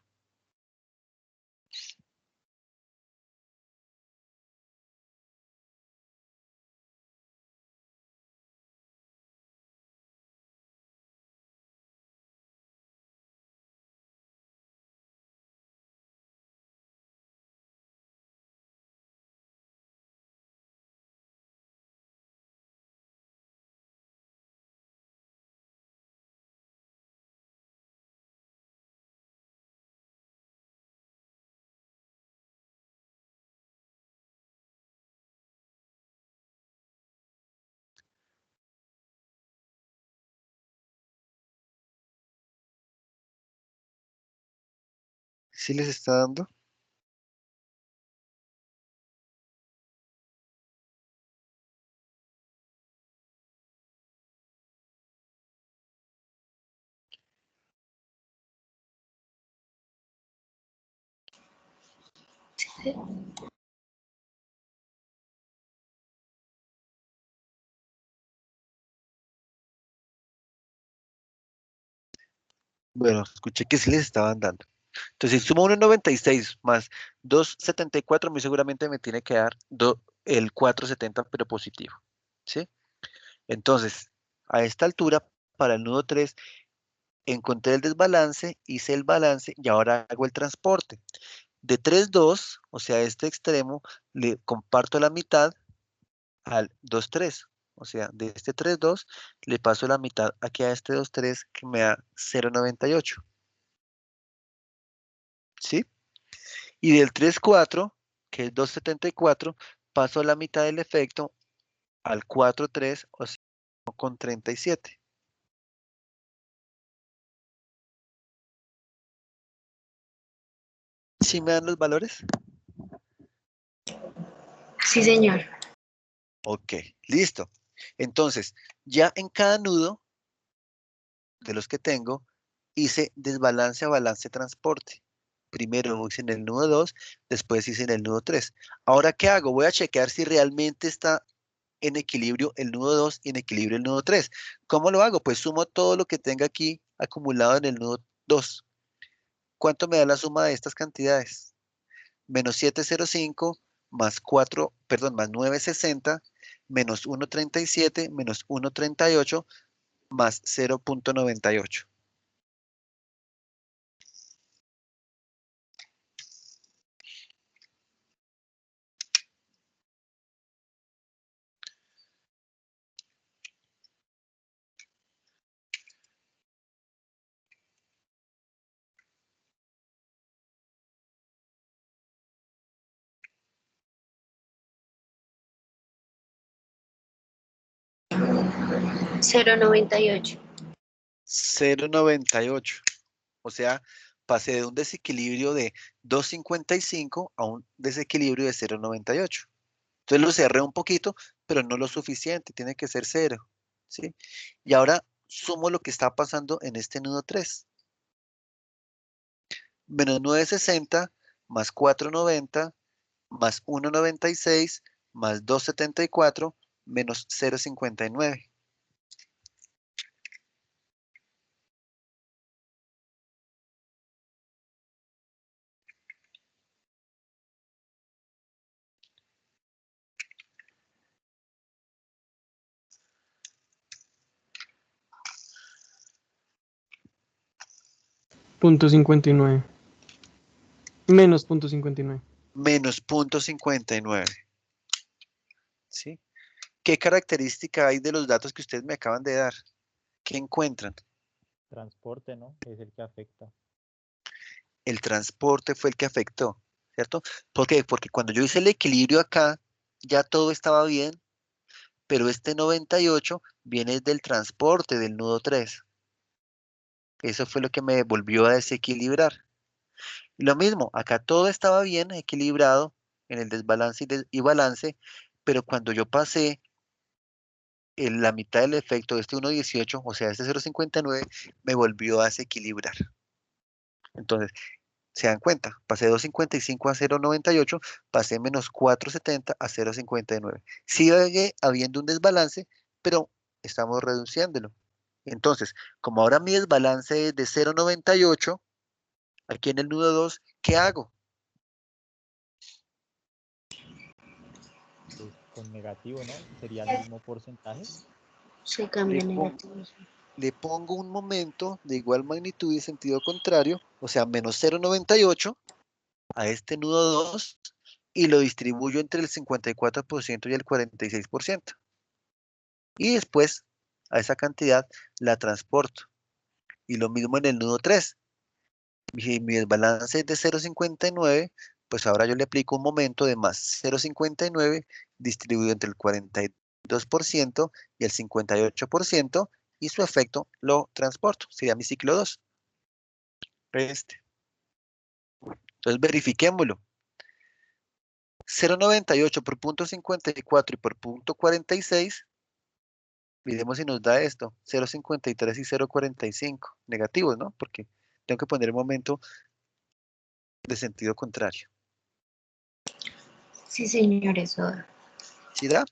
A: ¿Sí les está dando? Bueno, escuché que sí les estaban dando. Entonces, si sumo 1,96 más 2,74, muy seguramente me tiene que dar el 4,70, pero positivo. ¿Sí? Entonces, a esta altura, para el nudo 3, encontré el desbalance, hice el balance y ahora hago el transporte. De 3,2, o sea, este extremo, le comparto la mitad al 2,3. O sea, de este 3,2 le paso la mitad aquí a este 2,3 que me da 0,98. ¿Sí? Y del 3,4, que es 2,74, paso la mitad del efecto al 4,3, o sea, con 37. ¿Sí me dan los valores?
F: Sí, señor.
A: Ok, listo. Entonces, ya en cada nudo de los que tengo, hice desbalance a balance transporte. Primero hice en el nudo 2, después hice en el nudo 3. Ahora, ¿qué hago? Voy a chequear si realmente está en equilibrio el nudo 2 y en equilibrio el nudo 3. ¿Cómo lo hago? Pues sumo todo lo que tenga aquí acumulado en el nudo 2. ¿Cuánto me da la suma de estas cantidades? Menos 705 más 4, perdón, más 960, menos 1,37, menos 1,38, más 0,98.
F: Cero noventa y ocho.
A: 0,98. O sea, pasé de un desequilibrio de 2,55 a un desequilibrio de 0,98. Entonces lo cerré un poquito, pero no lo suficiente, tiene que ser 0. ¿Sí? Y ahora sumo lo que está pasando en este nudo 3. Menos 960 más 490 más 1,96 más 2,74 menos 0,59.
C: .59. Menos .59.
A: Menos 0.59. ¿Sí? ¿Qué característica hay de los datos que ustedes me acaban de dar? ¿Qué encuentran?
D: Transporte, ¿no? Es el que afecta.
A: El transporte fue el que afectó, ¿cierto? ¿Por qué? Porque cuando yo hice el equilibrio acá, ya todo estaba bien, pero este 98 viene del transporte del nudo 3. Eso fue lo que me volvió a desequilibrar. Y lo mismo, acá todo estaba bien, equilibrado en el desbalance y balance, pero cuando yo pasé la mitad del efecto de este 1.18, o sea, este 0.59, me volvió a desequilibrar. Entonces, se dan cuenta, pasé de 2.55 a 0.98, pasé menos 4.70 a 0.59. Sigue habiendo un desbalance, pero estamos reduciéndolo. Entonces, como ahora mi desbalance es de 0.98, aquí en el nudo 2, ¿qué hago?
D: Pues con negativo, ¿no? Sería el mismo porcentaje.
F: Se cambia
A: Le, pon-
F: negativo.
A: le pongo un momento de igual magnitud y sentido contrario, o sea, menos 0.98 a este nudo 2 y lo distribuyo entre el 54% y el 46%. Y después a esa cantidad la transporto. Y lo mismo en el nudo 3. Mi desbalance es de 0.59, pues ahora yo le aplico un momento de más 0.59 distribuido entre el 42% y el 58% y su efecto lo transporto. Sería mi ciclo 2. Este. Entonces verifiquémoslo. 0.98 por punto 54 y por punto 46. Miremos si nos da esto, 0.53 y 0.45, negativos, ¿no? Porque tengo que poner el momento de sentido contrario.
F: Sí, señor, eso da.
A: ¿Sí da?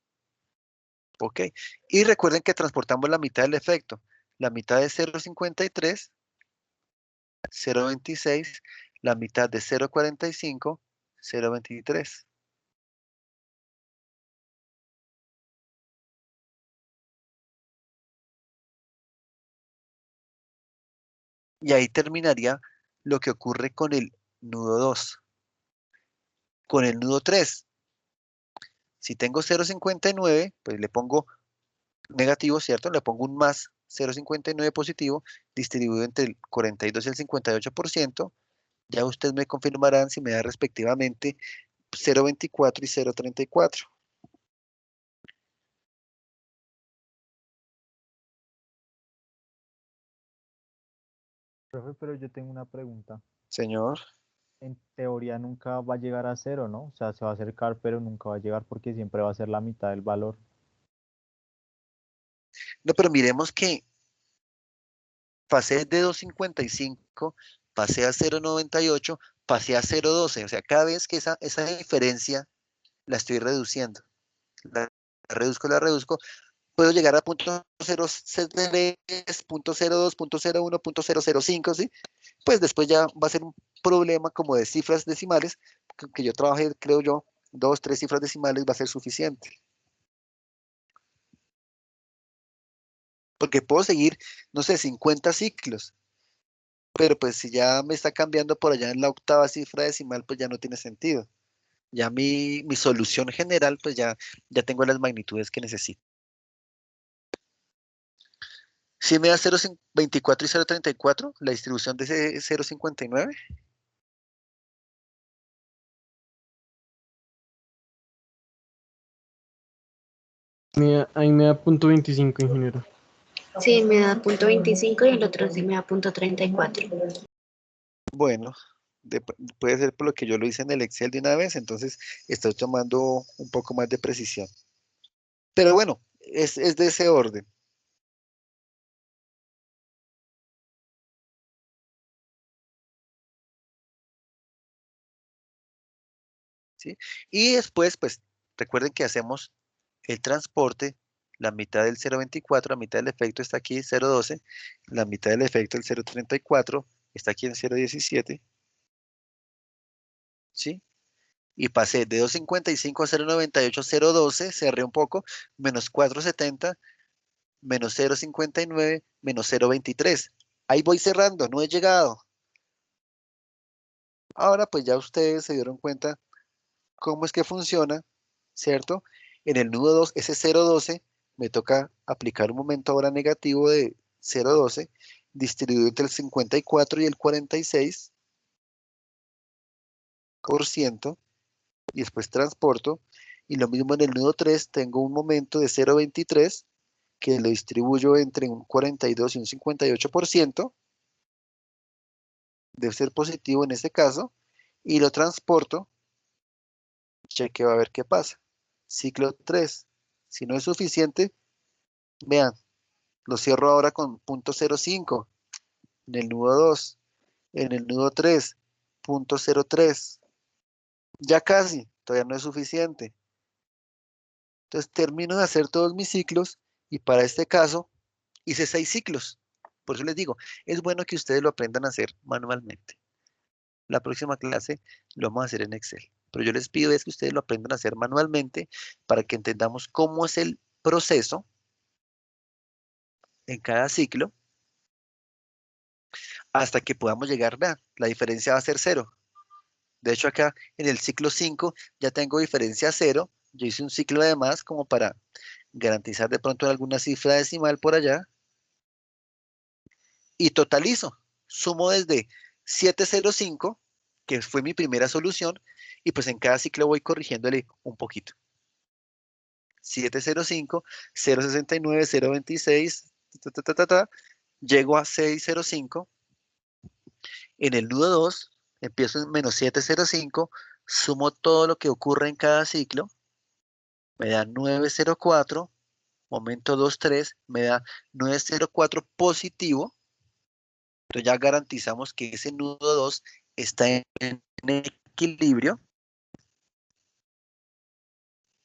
A: Ok. Y recuerden que transportamos la mitad del efecto. La mitad de 0.53, 0.26, la mitad de 0.45, 0.23. Y ahí terminaría lo que ocurre con el nudo 2. Con el nudo 3, si tengo 0.59, pues le pongo negativo, ¿cierto? Le pongo un más 0.59 positivo distribuido entre el 42 y el 58%. Ya ustedes me confirmarán si me da respectivamente 0.24 y 0.34.
D: Profe, pero yo tengo una pregunta.
A: Señor.
D: En teoría nunca va a llegar a cero, ¿no? O sea, se va a acercar, pero nunca va a llegar porque siempre va a ser la mitad del valor.
A: No, pero miremos que pasé de 2.55, pasé a 0.98, pasé a 0.12. O sea, cada vez que esa diferencia la estoy reduciendo. La la reduzco, puedo llegar a .03, .02, .01, .005, ¿sí? Pues después ya va a ser un problema como de cifras decimales, que yo trabajé, creo yo, 2, 3 cifras decimales va a ser suficiente. Porque puedo seguir, no sé, 50 ciclos, pero pues si ya me está cambiando por allá en la octava cifra decimal, pues ya no tiene sentido. Ya mi solución general, pues ya tengo las magnitudes que necesito. Si me da 0.24 y 0.34, la distribución de ese 0.59.
C: Ahí me da .25, ingeniero.
F: Sí, me da .25 y el otro sí me da .34.
A: Bueno, puede ser por lo que yo lo hice en el Excel de una vez, entonces estoy tomando un poco más de precisión. Pero bueno, es de ese orden. ¿Sí? Y después, pues, recuerden que hacemos el transporte, la mitad del 0.24, la mitad del efecto está aquí, 0.12, la mitad del efecto del 0.34 está aquí en 0.17, ¿sí? Y pasé de 2.55 a 0.98, 0.12, cerré un poco, menos 4.70, menos 0.59, menos 0.23. Ahí voy cerrando, no he llegado. Ahora pues ya ustedes se dieron cuenta cómo es que funciona, ¿cierto? En el nudo 2, ese 0,12, me toca aplicar un momento ahora negativo de 0,12, distribuido entre el 54 y el 46%, y después transporto, y lo mismo en el nudo 3, tengo un momento de 0,23, que lo distribuyo entre un 42 y un 58%, debe ser positivo en este caso, y lo transporto, chequeo a ver qué pasa. Ciclo 3, si no es suficiente, vean, lo cierro ahora con 0,05 en el nudo 2, en el nudo 3, 0,03, ya casi, todavía no es suficiente. Entonces termino de hacer todos mis ciclos y para este caso hice 6 ciclos. Por eso les digo, es bueno que ustedes lo aprendan a hacer manualmente. La próxima clase lo vamos a hacer en Excel. Pero yo les pido es que ustedes lo aprendan a hacer manualmente para que entendamos cómo es el proceso en cada ciclo hasta que podamos llegar, vean, la diferencia va a ser 0. De hecho, acá en el ciclo 5 ya tengo diferencia 0. Yo hice un ciclo de más como para garantizar de pronto alguna cifra decimal por allá. Y totalizo. Sumo desde 705, que fue mi primera solución, y pues en cada ciclo voy corrigiéndole un poquito. 705, 069, 026, llego a 605. En el nudo 2, empiezo en menos 705, sumo todo lo que ocurre en cada ciclo, me da 904, momento 23, me da 904 positivo. Entonces ya garantizamos que ese nudo 2 está en equilibrio.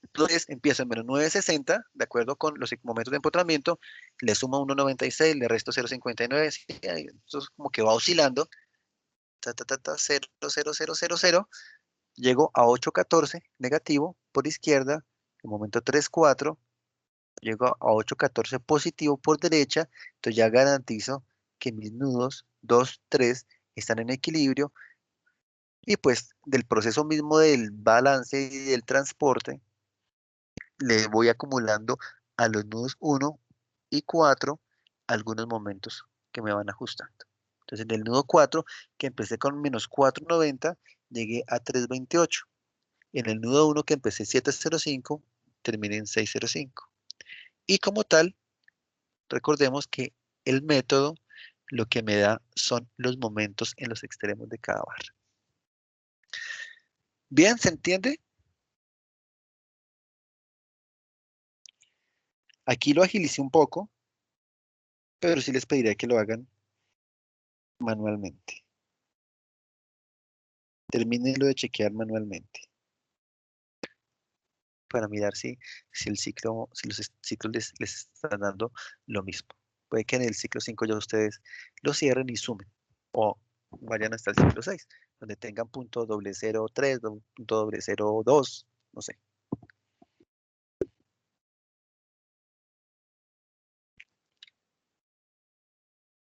A: Entonces empiezo en menos 960, de acuerdo con los momentos de empotramiento, le sumo 1,96, le resto 0,59, sí, esto es como que va oscilando, 0, 0, 0, 0, 0, llego a 8,14 negativo por izquierda, el momento 3,4, llego a 8,14 positivo por derecha, entonces ya garantizo que mis nudos 2, 3 están en equilibrio, y pues del proceso mismo del balance y del transporte, le voy acumulando a los nudos 1 y 4 algunos momentos que me van ajustando. Entonces en el nudo 4, que empecé con menos 4,90, llegué a 3,28. En el nudo 1, que empecé 7,05, terminé en 6,05. Y como tal, recordemos que el método lo que me da son los momentos en los extremos de cada barra. ¿Bien? ¿Se entiende? Aquí lo agilicé un poco, pero sí les pediría que lo hagan manualmente. Termínenlo de chequear manualmente para mirar si el ciclo, si los ciclos les están dando lo mismo. Puede que en el ciclo 5 ya ustedes lo cierren y sumen, o vayan hasta el ciclo 6, donde tengan punto .003, punto .002, no sé.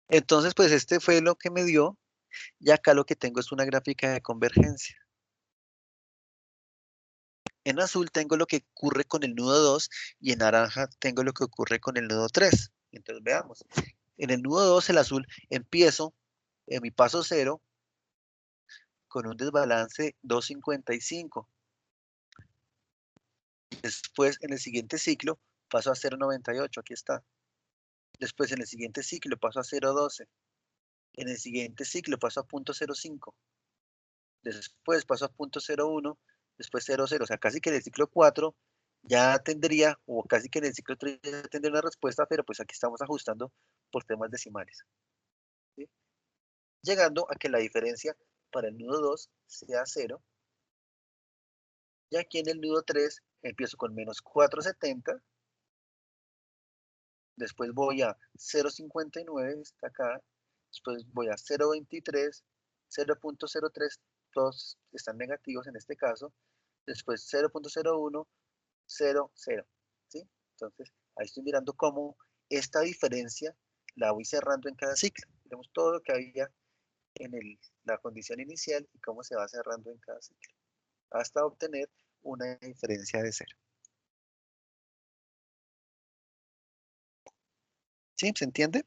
A: Entonces, pues este fue lo que me dio, y acá lo que tengo es una gráfica de convergencia. En azul tengo lo que ocurre con el nudo 2 y en naranja tengo lo que ocurre con el nudo 3. Entonces veamos. En el nudo 2, el azul, empiezo en mi paso 0 con un desbalance 2,55. Después, en el siguiente ciclo, paso a 0,98. Aquí está. Después, en el siguiente ciclo, paso a 0,12. En el siguiente ciclo, paso a 0,05. Después, paso a 0,01. Después 0,0. O sea, casi que en el ciclo 4 ya tendría, o casi que en el ciclo 3 ya tendría una respuesta, pero pues aquí estamos ajustando por temas decimales. ¿Sí? Llegando a que la diferencia para el nudo 2 sea 0. Y aquí en el nudo 3 empiezo con menos 4,70. Después voy a 0,59, está acá. Después voy a 0,23, 0,03, todos están negativos en este caso. Después 0,01, 0, 0. ¿Sí? Entonces, ahí estoy mirando cómo esta diferencia la voy cerrando en cada ciclo. Tenemos todo lo que había en la condición inicial y cómo se va cerrando en cada ciclo, hasta obtener una diferencia de cero. ¿Sí? ¿Se entiende?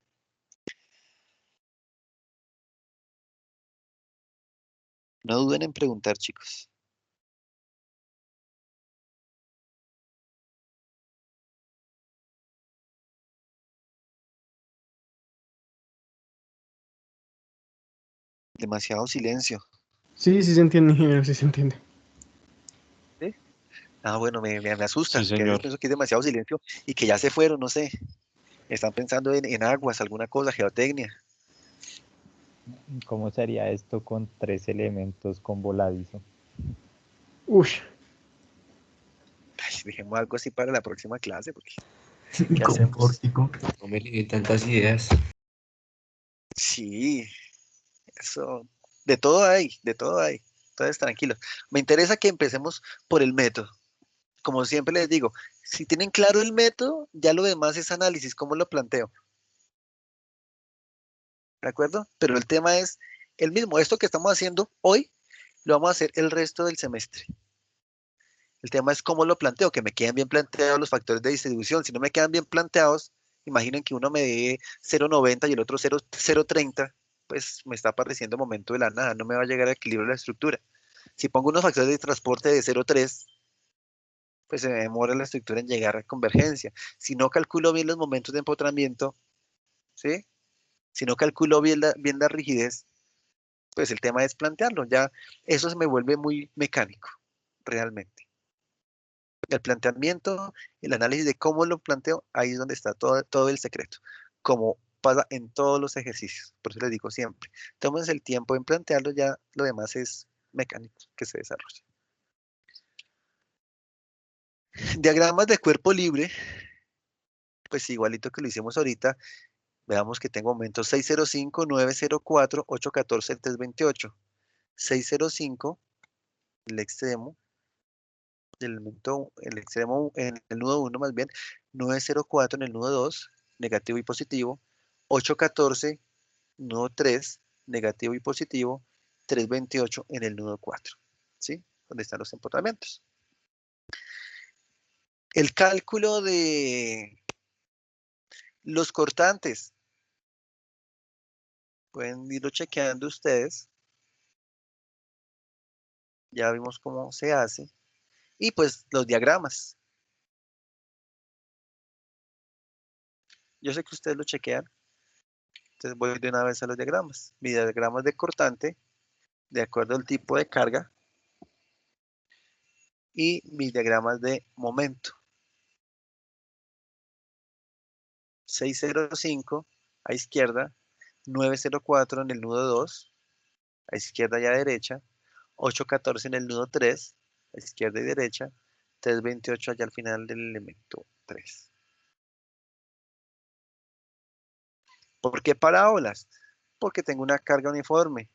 A: No duden en preguntar, chicos. Demasiado silencio.
C: Sí, sí se entiende, ingeniero, sí se entiende.
A: ¿Sí? Ah, bueno, me asusta,
H: Sí,
A: que a veces
H: señor.
A: pienso que hay demasiado silencio y que ya se fueron, no sé. Están pensando en aguas, alguna cosa, geotecnia.
D: ¿Cómo sería esto con 3 elementos con voladizo?
C: Uy,
A: Ay, dejemos algo así para la próxima clase, porque ¿qué
E: Con
A: hacemos?
E: pórtico.
G: No me le tantas ideas.
A: Sí, eso, de todo hay, de todo hay. Entonces, tranquilos. Me interesa que empecemos por el método. Como siempre les digo, si tienen claro el método, ya lo demás es análisis, cómo lo planteo. ¿De acuerdo? Pero el tema es el mismo. Esto que estamos haciendo hoy, lo vamos a hacer el resto del semestre. El tema es cómo lo planteo, que me queden bien planteados los factores de distribución. Si no me quedan bien planteados, imaginen que uno me dé 0,90 y el otro 0,30, pues me está apareciendo momento de la nada, no me va a llegar a equilibrio la estructura. Si pongo unos factores de transporte de 0,3, pues se me demora la estructura en llegar a convergencia. Si no calculo bien los momentos de empotramiento, ¿sí? Si no calculo bien la rigidez, pues el tema es plantearlo. Ya eso se me vuelve muy mecánico, realmente. El planteamiento, el análisis de cómo lo planteo, ahí es donde está todo el secreto, como pasa en todos los ejercicios. Por eso les digo siempre, tómense el tiempo en plantearlo, ya lo demás es mecánico que se desarrolla. Diagramas de cuerpo libre, pues igualito que lo hicimos ahorita, veamos que tengo momentos 605, 904, 814, 328. 605, el extremo, el extremo en el nudo 1 más bien, 904 en el nudo 2, negativo y positivo, 814, nudo 3, negativo y positivo, 328 en el nudo 4, ¿sí? Donde están los empotramientos. El cálculo de los cortantes, pueden irlo chequeando ustedes, ya vimos cómo se hace, y pues los diagramas. Yo sé que ustedes lo chequean, entonces voy de una vez a los diagramas. Mi diagrama de cortante, de acuerdo al tipo de carga, y mis diagramas de momento. 605 a izquierda, 904 en el nudo 2, a izquierda y a derecha, 814 en el nudo 3, a izquierda y derecha, 328 allá al final del elemento 3. ¿Por qué parábolas? Porque tengo una carga uniforme,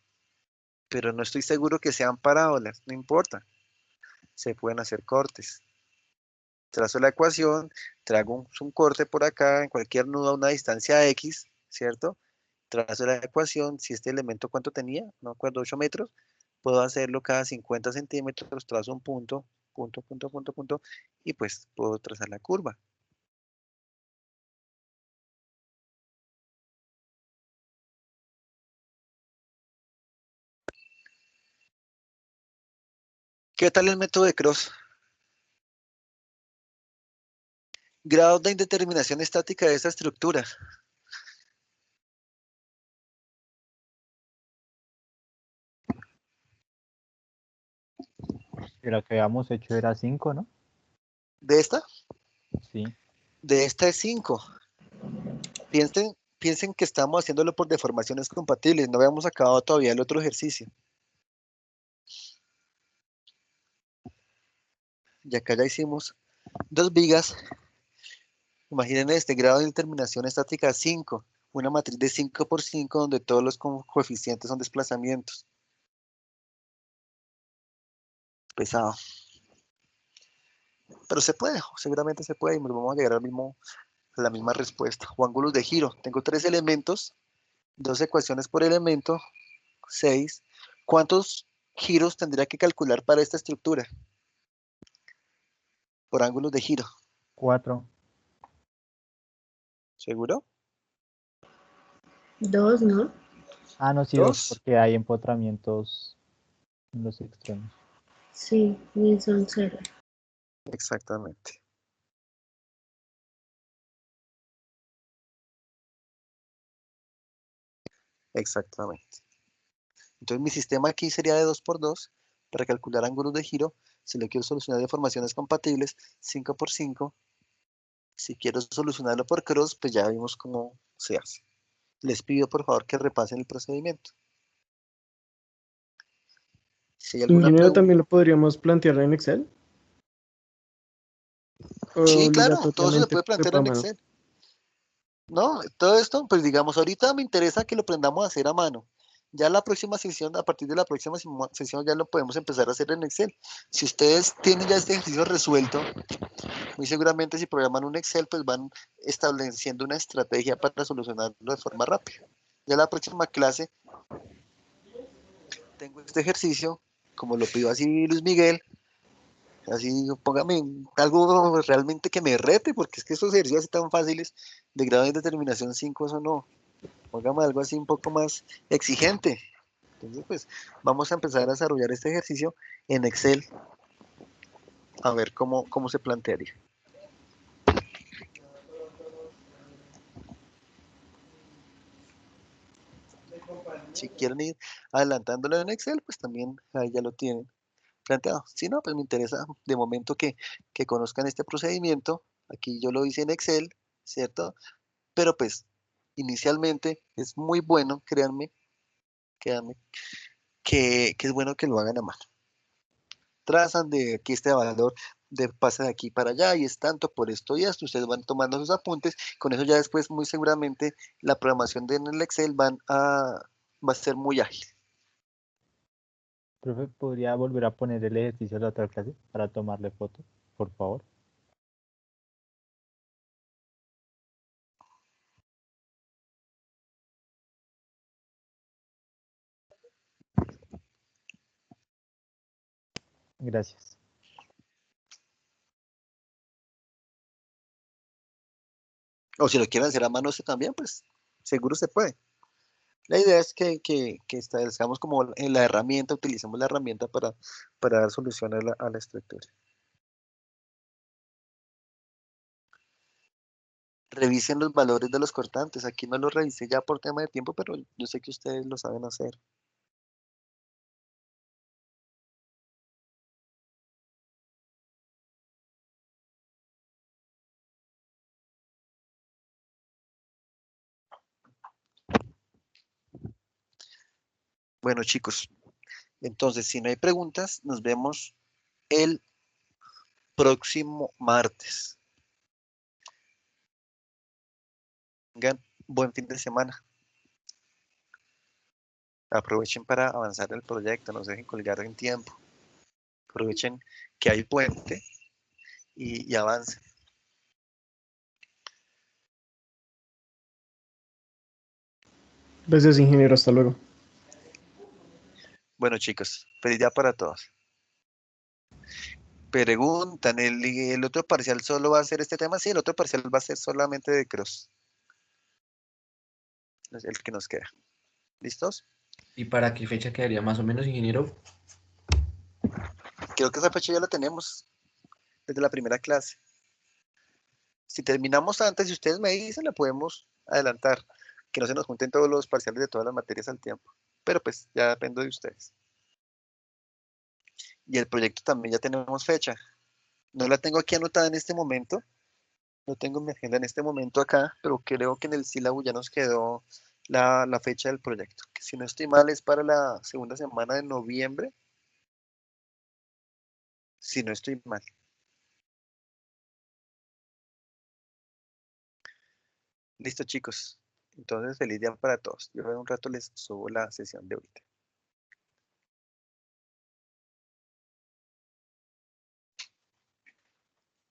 A: pero no estoy seguro que sean parábolas, no importa, se pueden hacer cortes. Trazo la ecuación, traigo un corte por acá en cualquier nudo a una distancia X, ¿cierto? Trazo la ecuación, si este elemento cuánto tenía, no me acuerdo, 8 metros, puedo hacerlo cada 50 centímetros, trazo un punto, punto, punto, punto, punto, y pues puedo trazar la curva. ¿Qué tal el método de Cross? Grados de indeterminación estática de esta estructura.
D: La que habíamos hecho era 5, ¿no?
A: ¿De esta?
D: Sí.
A: De esta es 5. Piensen que estamos haciéndolo por deformaciones compatibles, no habíamos acabado todavía el otro ejercicio. Y acá ya hicimos 2 vigas. Imaginen este grado de determinación estática 5, una matriz de 5 por 5 donde todos los coeficientes son desplazamientos. Pesado. Pero se puede, seguramente se puede y nos vamos a llegar a la misma respuesta. O ángulos de giro. Tengo 3 elementos, 2 ecuaciones por elemento, 6. ¿Cuántos giros tendría que calcular para esta estructura? Por ángulos de giro.
D: 4.
A: ¿Seguro?
F: 2, ¿no?
D: Ah, no, sí, 2,
A: 2.
D: porque hay empotramientos en los extremos.
F: Sí, y son 0.
A: Exactamente. Exactamente. Entonces mi sistema aquí sería de 2 por 2 para calcular ángulos de giro. Si lo quiero solucionar de formaciones compatibles, 5 por 5. Si quiero solucionarlo por cross, pues ya vimos cómo se hace. Les pido por favor que repasen el procedimiento. Si hay alguna
C: Ingeniero,
A: pregunta.
C: ¿también lo podríamos plantear en Excel? ¿O
A: Sí, claro, todo eso se
C: obligatoriamente
A: puede plantear
C: sepa
A: en
C: mano?
A: Excel. No, todo esto, pues digamos, ahorita me interesa que lo aprendamos a hacer a mano. Ya la próxima sesión, a partir de la próxima sesión, ya lo podemos empezar a hacer en Excel. Si ustedes tienen ya este ejercicio resuelto, muy seguramente si programan un Excel, pues van estableciendo una estrategia para solucionarlo de forma rápida. Ya la próxima clase tengo este ejercicio, como lo pidió así Luis Miguel, así póngame algo realmente que me rete, porque es que estos ejercicios así tan fáciles de grado de determinación 5, eso no. Póngame algo así un poco más exigente. Entonces, pues vamos a empezar a desarrollar este ejercicio en Excel, a ver cómo se plantearía. Si quieren ir adelantándolo en Excel, pues también ahí ya lo tienen planteado. Si no, pues me interesa de momento que conozcan este procedimiento. Aquí yo lo hice en Excel, ¿cierto? Pero pues inicialmente es muy bueno, créanme, que es bueno que lo hagan a mano. Trazan de aquí este valor, de pasa de aquí para allá y es tanto por esto y esto. Ustedes van tomando sus apuntes. Con eso ya después muy seguramente la programación en el Excel va a ser muy ágil.
D: Profe, ¿podría volver a poner el ejercicio de la otra clase para tomarle foto, por favor? Gracias.
A: O si lo quieren hacer a mano usted también, pues seguro se puede. La idea es que establezcamos como en la herramienta, utilicemos la herramienta para dar solución a la estructura. Revisen los valores de los cortantes. Aquí no los revisé ya por tema de tiempo, pero yo sé que ustedes lo saben hacer. Bueno, chicos, entonces si no hay preguntas, nos vemos el próximo martes. Tengan buen fin de semana. Aprovechen para avanzar el proyecto, no se dejen colgar en tiempo. Aprovechen que hay puente y avancen.
C: Gracias, ingeniero. Hasta luego.
A: Bueno, chicos, feliz día para todos. Preguntan, ¿el otro parcial solo va a ser este tema? Sí, el otro parcial va a ser solamente de cross. Es el que nos queda. ¿Listos?
E: ¿Y para qué fecha quedaría más o menos, ingeniero?
A: Creo que esa fecha ya la tenemos desde la primera clase. Si terminamos antes, si ustedes me dicen, la podemos adelantar. Que no se nos junten todos los parciales de todas las materias al tiempo. Pero pues ya depende de ustedes. Y el proyecto también ya tenemos fecha. No la tengo aquí anotada en este momento. No tengo mi agenda en este momento acá, pero creo que en el sílabo ya nos quedó la fecha del proyecto. Que si no estoy mal es para la segunda semana de noviembre. Si no estoy mal. Listo, chicos. Entonces, feliz día para todos. Yo en un rato les subo la sesión de ahorita.